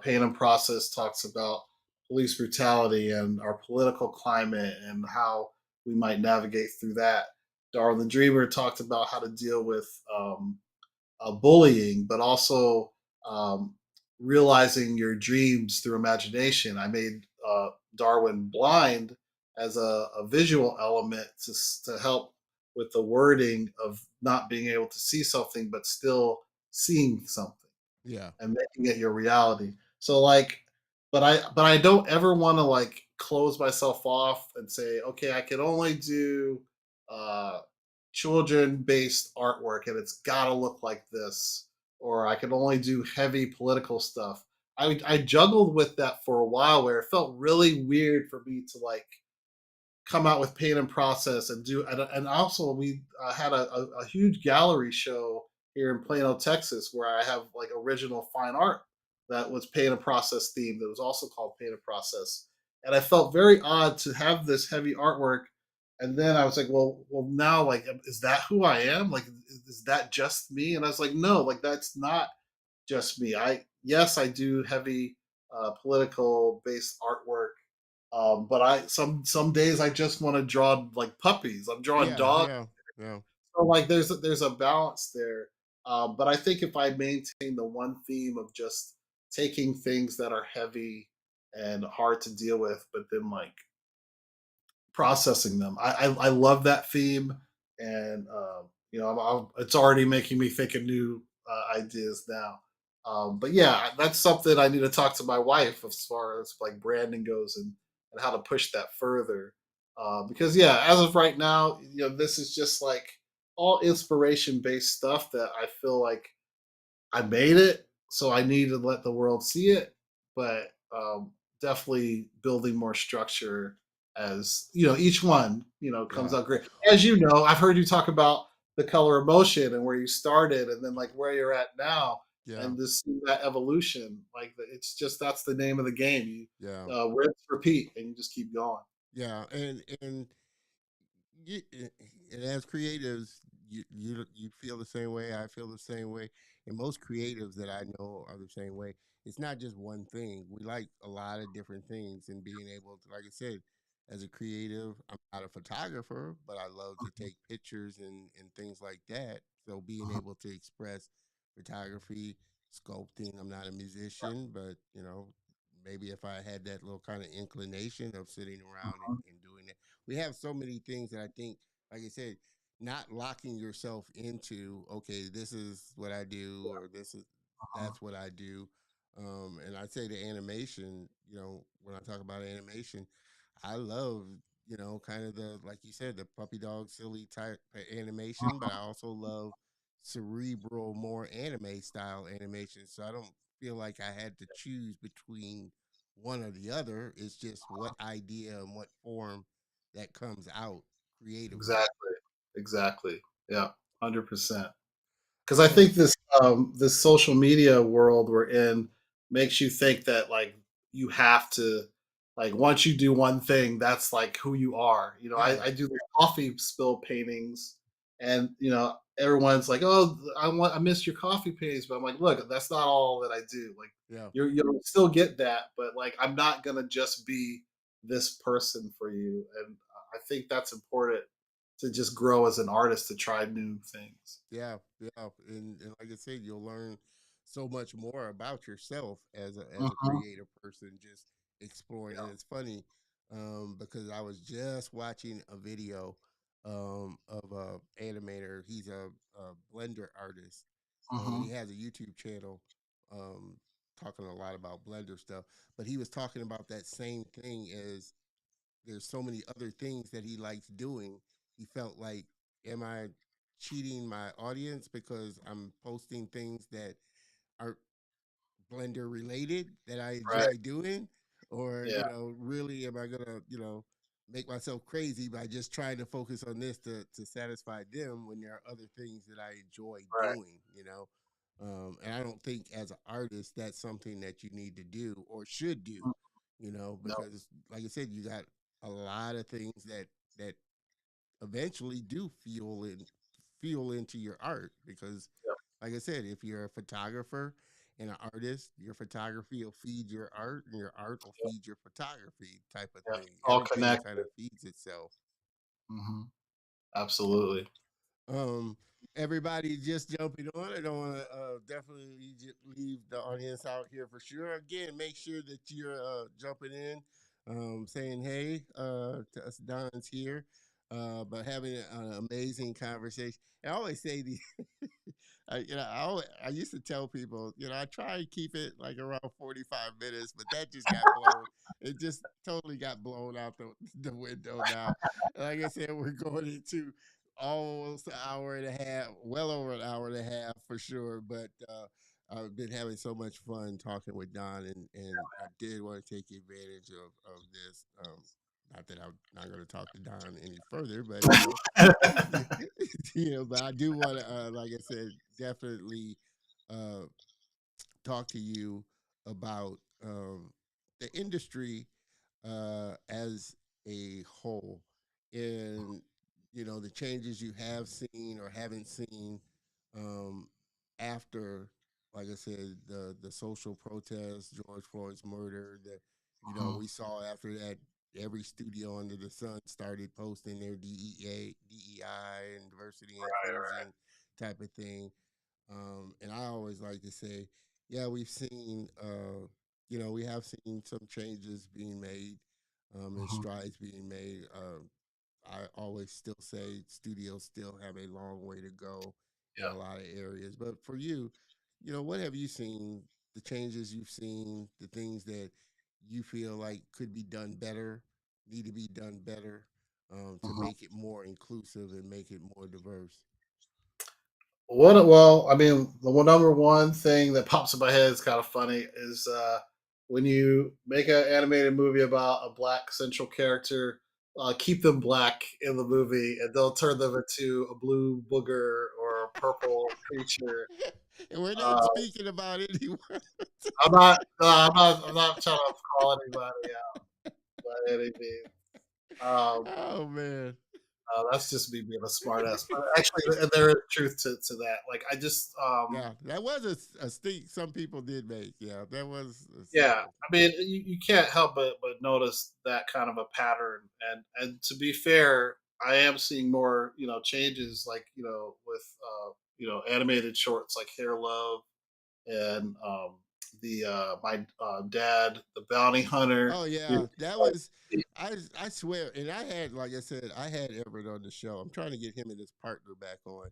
Pain and Process talks about police brutality and our political climate and how we might navigate through that. Darwin the Dreamer talked about how to deal with bullying, but also um, realizing your dreams through imagination. I made Darwin blind as a visual element to help with the wording of not being able to see something, but still seeing something Yeah. and making it your reality. So like, but I don't ever want to like close myself off and say, okay, I can only do uh children based artwork and it's gotta look like this, or I can only do heavy political stuff. I juggled with that for a while where it felt really weird for me to like come out with paint and process and do and also we had a huge gallery show here in Plano, Texas, where I have like original fine art that was paint and process themed. That was also called paint and process, and I felt very odd to have this heavy artwork. And then I was like, well, now like, is that who I am? Like, is that just me? And I was like, no, like that's not just me. Yes, I do heavy political based artwork, but I some days I just want to draw like puppies. I'm drawing Yeah. dogs. Yeah. Yeah. So like there's a balance there. But I think if I maintain the one theme of just taking things that are heavy and hard to deal with, but then like processing them. I love that theme, and it's already making me think of new ideas now. But yeah, that's something I need to talk to my wife as far as like branding goes, and how to push that further. Because yeah, as of right now, this is just like all inspiration based stuff that I feel like I made it, so I need to let the world see it. But definitely building more structure as each one comes Yeah, out great. As you know, I've heard you talk about the color of motion and where you started, and then like where you're at now, yeah, and just see that evolution. Like it's just that's the name of the game. yeah, You rinse, repeat, and you just keep going. yeah. And you, and as creatives, you feel the same way. I feel the same way, and most creatives that I know are the same way. It's not just one thing. We like a lot of different things, and being able to, like I said, as a creative, I'm not a photographer, but I love to take pictures and things like that. So being Mhm. able to express photography, sculpting. I'm not a musician, but maybe if I had that little kind of inclination of sitting around Mhm. and doing it, we have so many things that I think, like I said, not locking yourself into, okay, this is what I do, or Mhm. that's what I do. And I say the animation, when I talk about animation, I love, kind of the, like you said, the puppy dog silly type of animation, but I also love cerebral, more anime style animation. So I don't feel like I had to choose between one or the other. It's just what idea and what form that comes out creatively. Exactly. Exactly. Yeah. 100%. Because I So think this social media world we're in makes you think that like you have to, like once you do one thing, that's like who you are. yeah, I do the coffee spill paintings, and everyone's like, "Oh, I miss your coffee paintings," but I'm like, "Look, that's not all that I do. Like yeah, you'll still get that, but like I'm not gonna just be this person for you." And I think that's important to just grow as an artist, to try new things. yeah, yeah. And like I said, you'll learn so much more about yourself as a Mhm. creative person, just exploring. Yeah. And it's funny, because I was just watching a video of a animator. He's a blender artist, and he Mhm. has a YouTube channel um, talking a lot about blender stuff. But he was talking about that same thing as there's so many other things that he likes doing. He felt like, am I cheating my audience because I'm posting things that are Blender related that I Right. enjoy doing? Or, Yeah. really am I gonna, make myself crazy by just trying to focus on this to satisfy them when there are other things that I enjoy Right. doing. And I don't think as an artist that's something that you need to do or should do, Mm. No. because like I said, you got a lot of things that eventually do feel into your art because Yeah. like I said, if you're a photographer and an artist, your photography will feed your art and your art will Yeah. feed your photography type of Yeah. thing. All Everything kind connected. of feeds itself. Mhm. Absolutely. Um, everybody just jumping on. I don't want to definitely leave the audience out here for sure. Again, make sure that you're jumping in, saying hey to us. Don's here, but having an amazing conversation. And I always say the I used to tell people, I try and keep it like around 45 minutes, but that just got blown. It just totally got blown out the window now. Like I said, we're going into almost an hour and a half, well over an hour and a half for sure. But I've been having so much fun talking with Don, and I did want to take advantage of this. Not that I'm not going to talk to Don any further, but but I do want to, like I said, definitely uh, talk to you about the industry as a whole, and the changes you have seen or haven't seen um, after, like I said, the social protests, George Floyd's murder. Mhm. We saw after that every studio under the sun started posting their DEI and diversity Right. Right. inclusion type of thing. And I always like to say, Yeah, we've seen, we have seen some changes being made, and Hmm. strides being made. I always still say studios still have a long way to go in Yeah. a lot of areas. But for you, what have you seen? The changes you've seen, the things that you feel like could be done better, need to be done better, to Hmm. make it more inclusive and make it more diverse. Well, I mean, the number one thing that pops in my head is kind of funny is when you make an animated movie about a black central character, keep them black in the movie, and they'll turn them into a blue booger or a purple creature. And we're not Uh, speaking about anyone. I'm not, no, I'm not trying to call anybody out by any means. Um, Oh man. that's just me being a smartass. But actually, there is truth to that. Like, I just, Yeah, that was a stink some people did make. Yeah, that was yeah, something. I mean, you can't help but notice that kind of a pattern. And to be fair, I am seeing more, changes like, with animated shorts like Hair Love and the my dad, the bounty hunter. Oh You yeah, that know, was. I swear, and I had, like I said, I had Everett on the show. I'm trying to get him and his partner back on,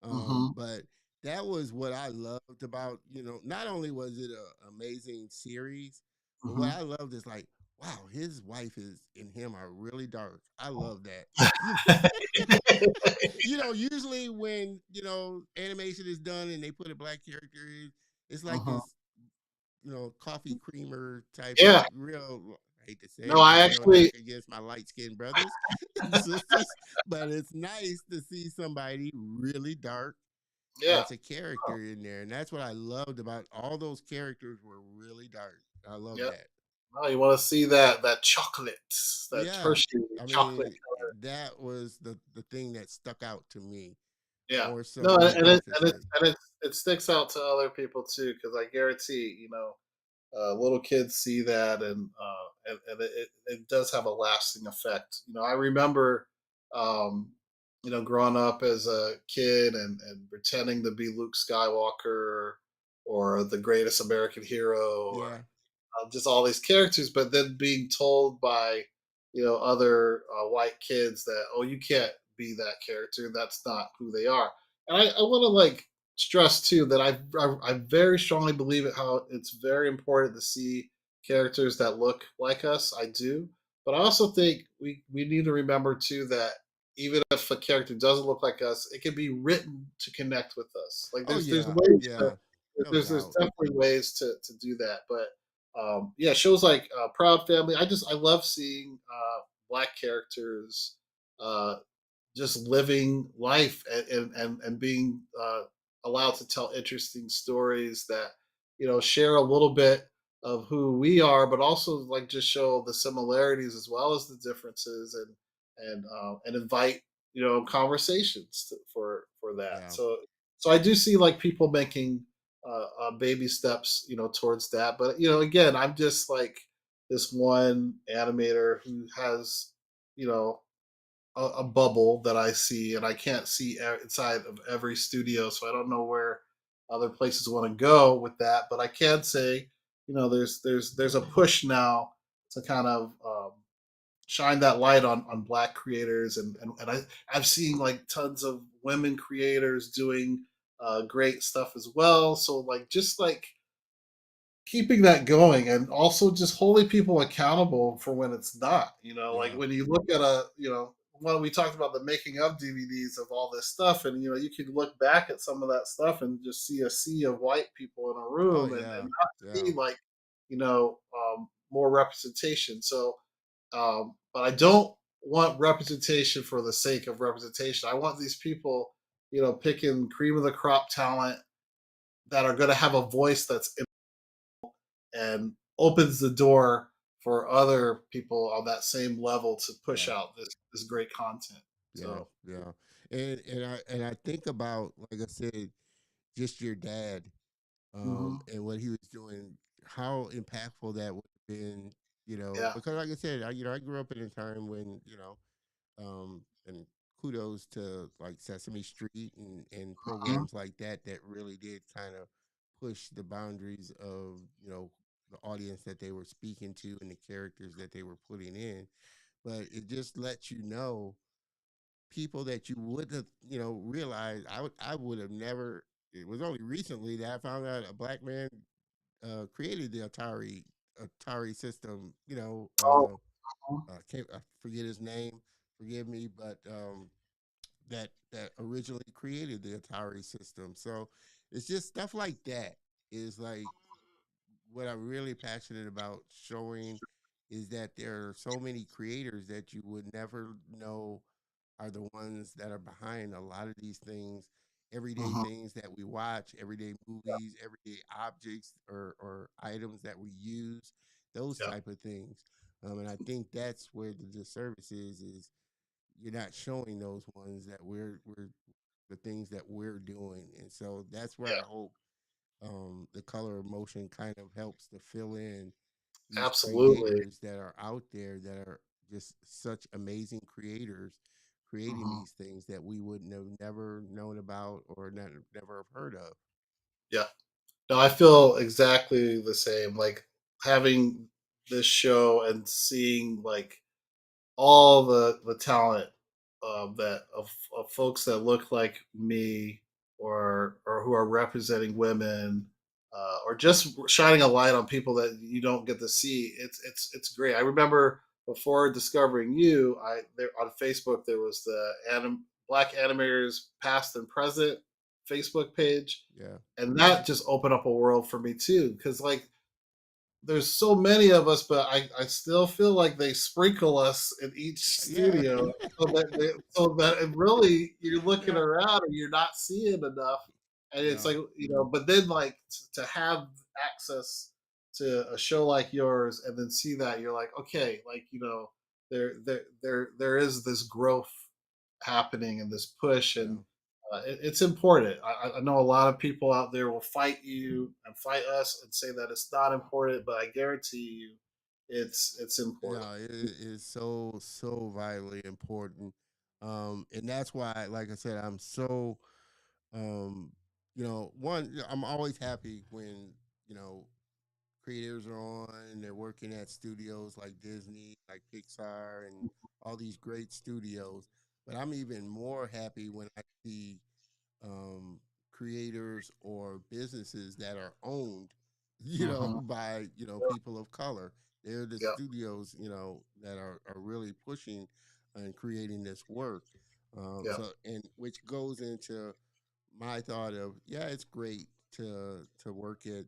mhm, but that was what I loved about. Not only was it an amazing series, but what mhm. I loved is like, wow, his wife is and him are really dark. I love that. You usually when animation is done and they put a black character in, it's like Mhm. this coffee creamer type of Yeah, real. I hate to say no, it, I because no knock actually, against my light skinned brothers and sisters, but it's nice to see somebody really dark yeah. as a character in there. And that's what I loved about all those characters were really dark. I love Yep. that. No, you want to see that chocolate, that Yeah. Hershey I chocolate mean, color. that was the thing that stuck out to me Yeah. more No, so than graphics. it sticks out to other people too, because I guarantee, little kids see that, and it does have a lasting effect. I remember, um, growing up as a kid and pretending to be Luke Skywalker or the greatest American hero, or Yeah. just all these characters, but then being told by other white kids that, oh, you can't be that character, that's not who they are. And I want to like stress too that I very strongly believe it, how it's very important to see characters that look like us. I do, but I also think we need to remember too that even if a character doesn't look like us, it can be written to connect with us. Like, Oh there's yeah. ways to, Yeah. No there's doubt. definitely ways to do that. But yeah, shows like Proud Family. I love seeing black characters uh, just living life, and being allowed to tell interesting stories that share a little bit of who we are, but also like just show the similarities as well as the differences, and invite conversations for that. Yeah. So I do see like people making baby steps towards that, but again, I'm just like this one animator who has you know a bubble that I see, and I can't see inside of every studio, so I don't know where other places want to go with that. But I can say, there's a push now to kind of shine that light on black creators, and I've seen like tons of women creators doing great stuff as well. So like just like keeping that going, and also just holding people accountable for when it's not, like Yeah. when you look at when we talked about the making of DVDs of all this stuff, and you can look back at some of that stuff and just see a sea of white people in a Oh room, and yeah. not Yeah. see like more representation. So but I don't want representation for the sake of representation. I want these people picking cream of the crop talent that are going to have a voice that's and opens the door for other people on that same level to push Yeah. out this great content. Yeah. So, Yeah. And I think about, like I said, just your dad, mhm, and what he was doing, how impactful that would have been, yeah, because like I said, I grew up in a time when, and kudos to like Sesame Street and mhm, programs like that that really did kind of push the boundaries of the audience that they were speaking to and the characters that they were putting in. But it just lets you know people that you wouldn't have realized. I would have never. It was only recently that I found out a black man created the Atari system. Oh, mhm. I forget his name. Forgive me, but that originally created the Atari system. So it's just stuff like that is like what I'm really passionate about showing is that there are so many creators that you would never know are the ones that are behind a lot of these things, everyday Mhm. things that we watch, everyday movies, everyday objects or items that we use, those Yeah. type of things. And I think that's where the disservice is you're not showing those ones that we're the things that we're doing, and so that's where I Yeah. hope the color of motion kind of helps to fill in these Absolutely. creators that are out there that are just such amazing creators creating Mhm. these things that we wouldn't have never known about or never have heard of. Yeah. No, I feel exactly the same. Like having this show and seeing like all the talent that of folks that look like me or who are representing women or just shining a light on people that you don't get to see. It's great. I remember before discovering you, I there on Facebook there was the Black Animators Past and Present Facebook page, Yeah, and that just opened up a world for me too. Because like there's so many of us, but I still feel like they sprinkle us in each yeah, studio so that it really you're looking yeah, around and you're not seeing enough, and it's no, like but then like to have access to a show like yours and then see that you're like okay, like there is this growth happening and this push and no. it's important. I know a lot of people out there will fight you and fight us and say that it's not important, but I guarantee you, it's important. No, it is so vitally important, and that's why, like I said, I'm so, um, one, I'm always happy when creators are on and they're working at studios like Disney, like Pixar, and all these great studios. But I'm even more happy when I see um, creators or businesses that are owned, Hmm. by Yeah, people of color. They're the yeah, studios, that are really pushing and creating this work. yeah. So, and which goes into my thought of, yeah, it's great to work at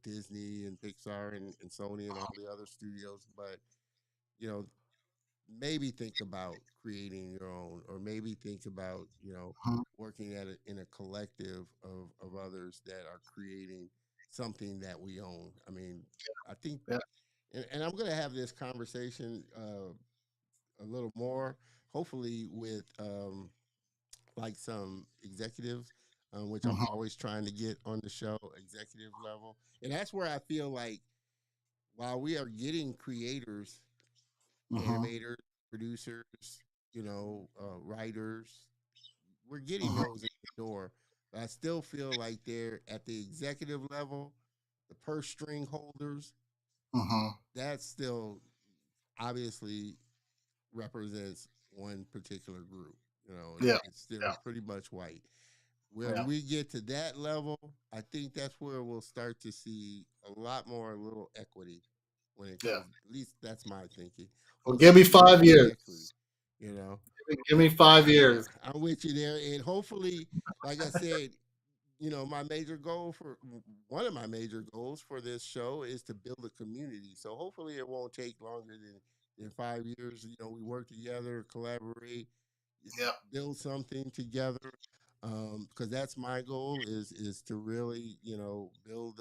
Disney and Pixar and Sony and all the other studios, but you know maybe think about creating your own, or maybe think about Mhm. working in a collective of others that are creating something that we own. I mean, I think, Yeah. and I'm going to have this conversation a little more, hopefully with like some executives, which I'm Mhm. always trying to get on the show, executive level, and that's where I feel like while we are getting creators, Mhm. animators, producers, writers. We're getting Mhm. those in the door, but I still feel like they're at the executive level, the purse string holders. Mhm. That still obviously represents one particular group. Yeah. It's still Yeah. pretty much white. When Yeah. we get to that level, I think that's where we'll start to see a lot more little equity when it Yeah. comes. At least that's my thinking. Well, We'll give me see more 5 years. equity. You know, Give me 5 years. I'm with you there, and hopefully, like I said, my major goal for one of my major goals for this show is to build a community. So hopefully, it won't take longer than 5 years. We work together, collaborate, Yeah. build something together. Because that's my goal is to really build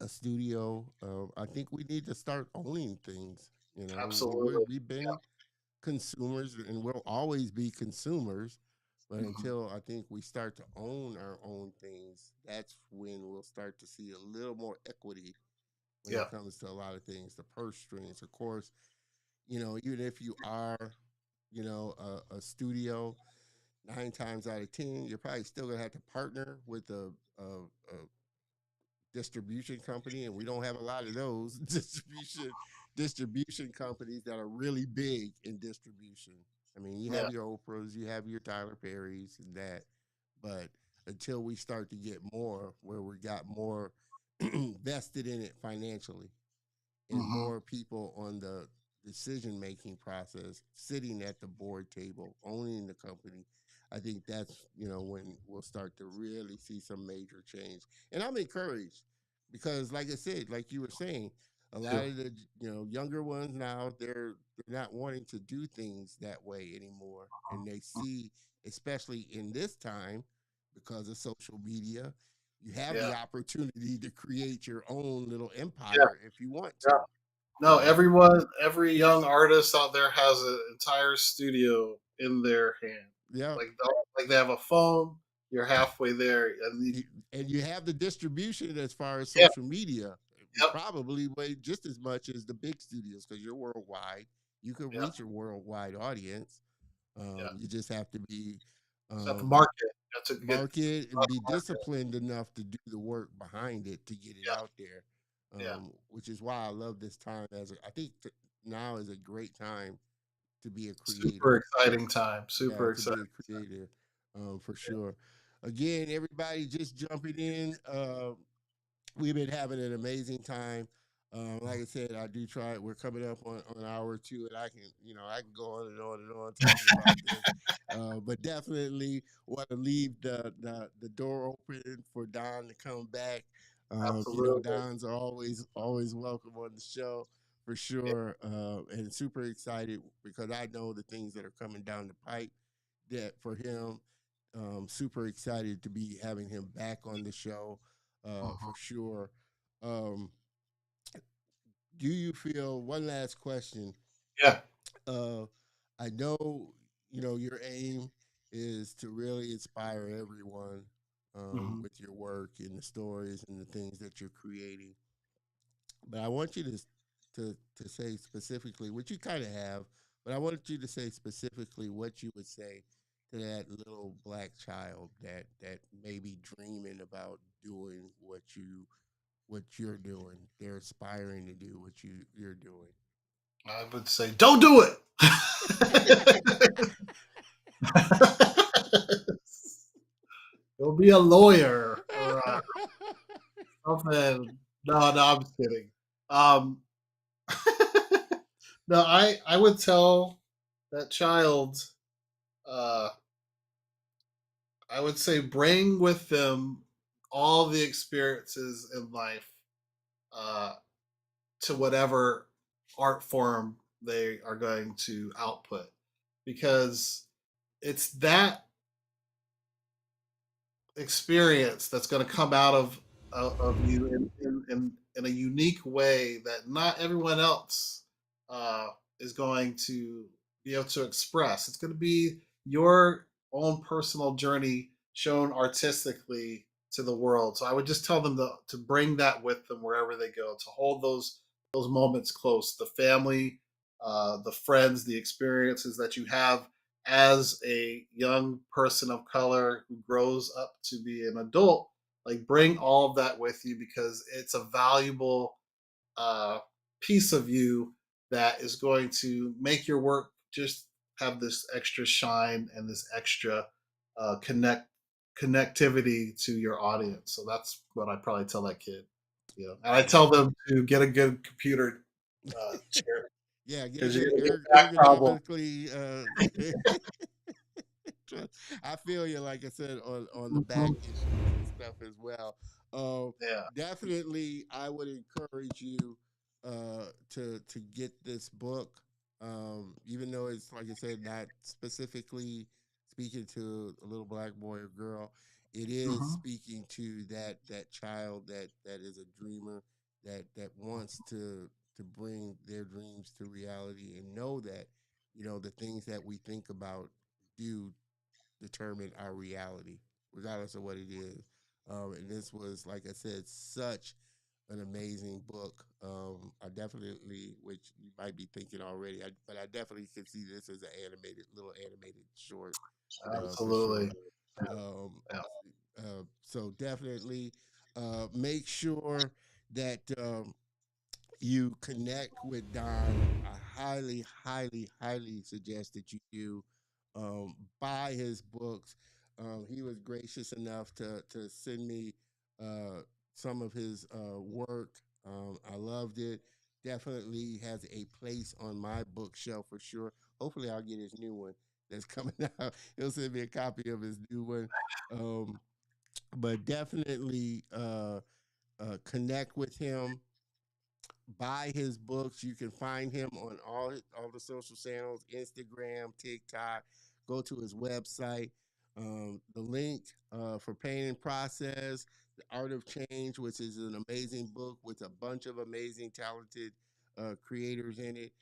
a studio. I think we need to start owning things. Absolutely. We've been consumers and we'll always be consumers. But Hmm. until I think we start to own our own things, that's when we'll start to see a little more equity when Yeah. it comes to a lot of things. The purse strings, of course, even if you are, a studio, 9 times out of 10, you're probably still gonna have to partner with a distribution company, and we don't have a lot of those distribution companies that are really big in distribution. I mean, you Yeah. have your Oprahs, you have your Tyler Perrys, and that, but until we start to get more, where we got more vested in it financially, and Mm-hmm. more people on the decision making process, sitting at the board table, owning the company, I think that's when we'll start to really see some major change. And I'm encouraged because, like I said, like you were saying, a lot of the younger ones now they're not wanting to do things that way anymore, and they see, especially in this time, because of social media, you have Yeah. the opportunity to create your own little Yeah. empire if you want to. Yeah. No, every young artist out there has an entire studio in their hand. Yeah. Like they have a phone. You're halfway there, and And you have the distribution as far as yeah, social media, yep, probably way just as much as the big studios because you're worldwide. You can yeah, reach a worldwide audience. yeah. You just have to be Just have to um, market. You have to get market and be market. disciplined enough to do the work behind it to get it Yeah, out there. yeah. Which is why I love this time. I think now is a great time to be a Super creator. exciting time. Yeah, Super to be exciting. a creator, for sure. Again, everybody just jumping in. We've been having an amazing time. Like I said, I do try it. We're coming up on hour two, and I can go on and on and on talking about this. But definitely want to leave the door open for Don to come back. Absolutely. Don's are always welcome on the show for Yeah. sure, and super excited because I know the things that are coming down the pipe that for him. Super excited to be having him back on the show Mhm. for sure. Um, do you feel, one last question? Yeah. Uh, I know, your aim is to really inspire everyone Hmm. with your work and the stories and the things that you're creating. But I want you to say specifically, which you kind of have, but I want you to say specifically what you would say to that little black child that may be dreaming about doing what you're doing. They're aspiring to do what you're doing. I would say, don't do it. Go be a lawyer or something. No, I'm just kidding. Um, no, I would tell that child. Uh, I would say bring with them all the experiences in life uh, to whatever art form they are going to output, because it's that experience that's going to come out of you in a unique way that not everyone else uh, is going to be able to express. It's going to be your own personal journey shown artistically to the world. So I would just tell them to bring that with them wherever they go, to hold those moments close, the family, the friends, the experiences that you have as a young person of color who grows up to be an adult. Like, bring all of that with you, because it's a valuable uh, piece of you that is going to make your work just have this extra shine and this extra connectivity to your audience. So that's what I probably tell that kid. And I tell them to get a good computer chair, Yeah, get a because you're good gonna get back problems. ergonomically. I feel you, like I said, on the back Mhm. issues and stuff as well. Uh, Yeah. Definitely, I would encourage you to get this book, even though it's, like I said, not specifically speaking to a little black boy or girl. It is Hmm. speaking to that child that is a dreamer, that wants to bring their dreams to reality, and know that the things that we think about do determine our reality, regardless of what it is. And this was, like I said, such an amazing book. I definitely, which you might be thinking already, but I definitely can see this as an little animated short, for Absolutely. sure. Yeah. Um, Yeah. so definitely make sure that you connect with Don. I highly, highly, highly suggest that you do buy his books. He was gracious enough to send me uh, some of his work. I loved it. Definitely has a place on my bookshelf for sure. Hopefully, I'll get his new one that's coming out. He'll send me a copy of his new one. Um, but definitely connect with him, buy his books. You can find him on all the social channels, Instagram, TikTok. Go to his website. The link for Pain and Process, The Art of Change, which is an amazing book with a bunch of amazing, talented creators in it.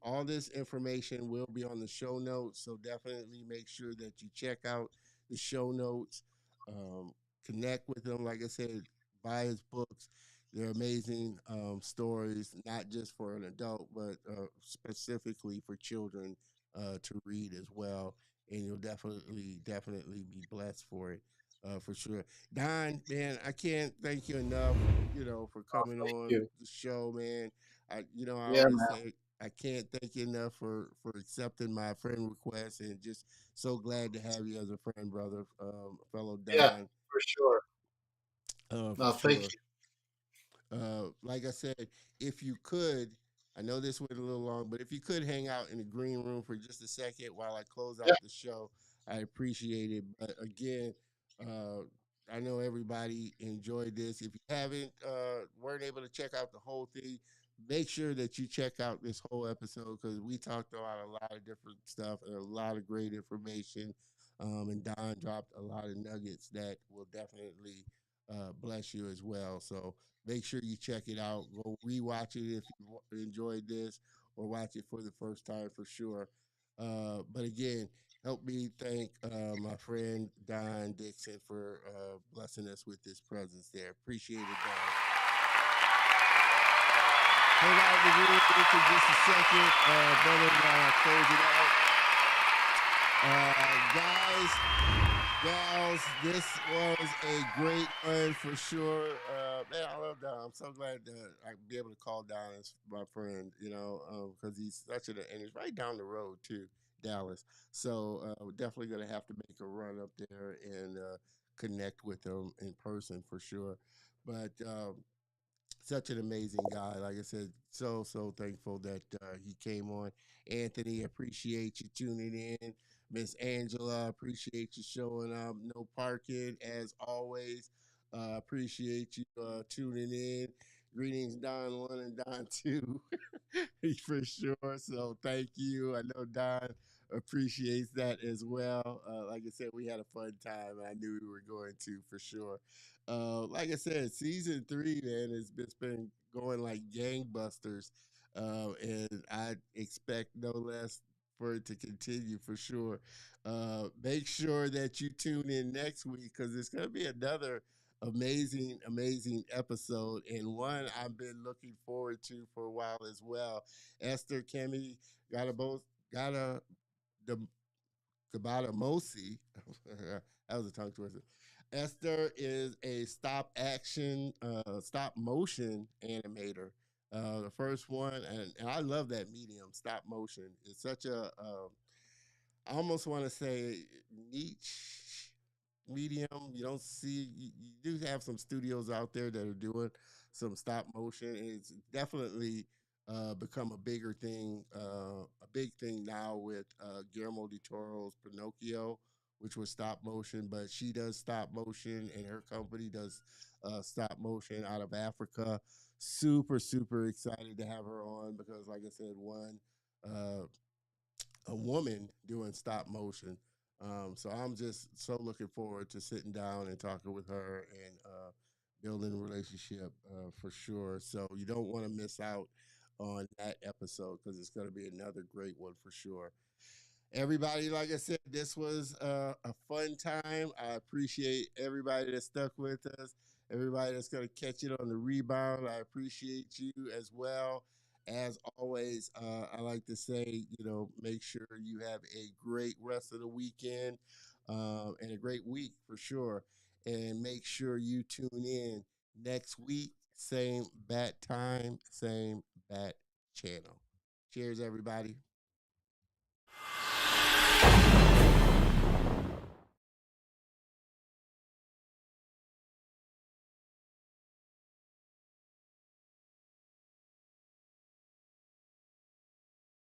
All this information will be on the show notes, so definitely make sure that you check out the show notes. Um, Connect with him. Like I said, buy his books. They're amazing stories, not just for an adult, but specifically for children to read as well. And you'll definitely be blessed for it, for sure. Don, man, I can't thank you enough, for Oh, coming thank on you. the show, man. I Yeah, always man. say I can't thank you enough for accepting my friend request, and just so glad to have you as a friend, brother, fellow Yeah, Don, for sure. for No, thank sure. you. Like I said, if you could, I know this went a little long, but if you could hang out in the green room for just a second while I close Yeah. out the show, I appreciate it. But again, uh, I know everybody enjoyed this. If you haven't, weren't able to check out the whole thing, make sure that you check out this whole episode, because we talked about a lot of different stuff and a lot of great information. And Don dropped a lot of nuggets that will definitely bless you as well. So make sure you check it out. Go rewatch it if you enjoyed this, or watch it for the first time for sure. But again, help me thank my friend Don Dixon for blessing us with this presence there. Appreciate it, Don. Hang out in the room for just a second, brother, while I close it out. Guys, gals, this was a great one for sure. Man, I love Don. I'm so glad that I be able to call Don as my friend, because he's such an, and it's right down the road too, Dallas. So we're definitely going to have to make a run up there and connect with him in person for sure. But such an amazing guy. Like I said, so thankful that he came on. Anthony, appreciate you tuning in. Miss Angela, appreciate you showing up. No parking as always. Appreciate you tuning in. Greetings, Don One and Don Two, for sure. So thank you. I know Don appreciates that as well. Like I said, we had a fun time, and I knew we were going to for sure. Like I said, season three, man, it's been going like gangbusters, and I expect no less for it to continue for sure. Make sure that you tune in next week, because it's going to be another amazing episode, and one I've been looking forward to for a while as well. Esther, Kemi, got a both got a the Kabata Mosi. That was a tongue twister. Esther is a stop motion animator. The first one, and I love that medium, stop motion. It's such I almost want to say niche medium. You don't see, you do have some studios out there that are doing some stop motion. It's definitely become a big thing now with Guillermo del Toro's Pinocchio, which was stop motion. But she does stop motion, and her company does stop motion out of Africa. Super excited to have her on, because, like I said, uh, a woman doing stop motion. So I'm just so looking forward to sitting down and talking with her and building a relationship for sure. So you don't want to miss out on that episode, because it's going to be another great one for sure. Everybody, like I said, this was a fun time. I appreciate everybody that stuck with us. Everybody that's going to catch it on the rebound, I appreciate you as well. As always, I like to say, make sure you have a great rest of the weekend and a great week for sure. And make sure you tune in next week, same bat time, same bat channel. Cheers, everybody.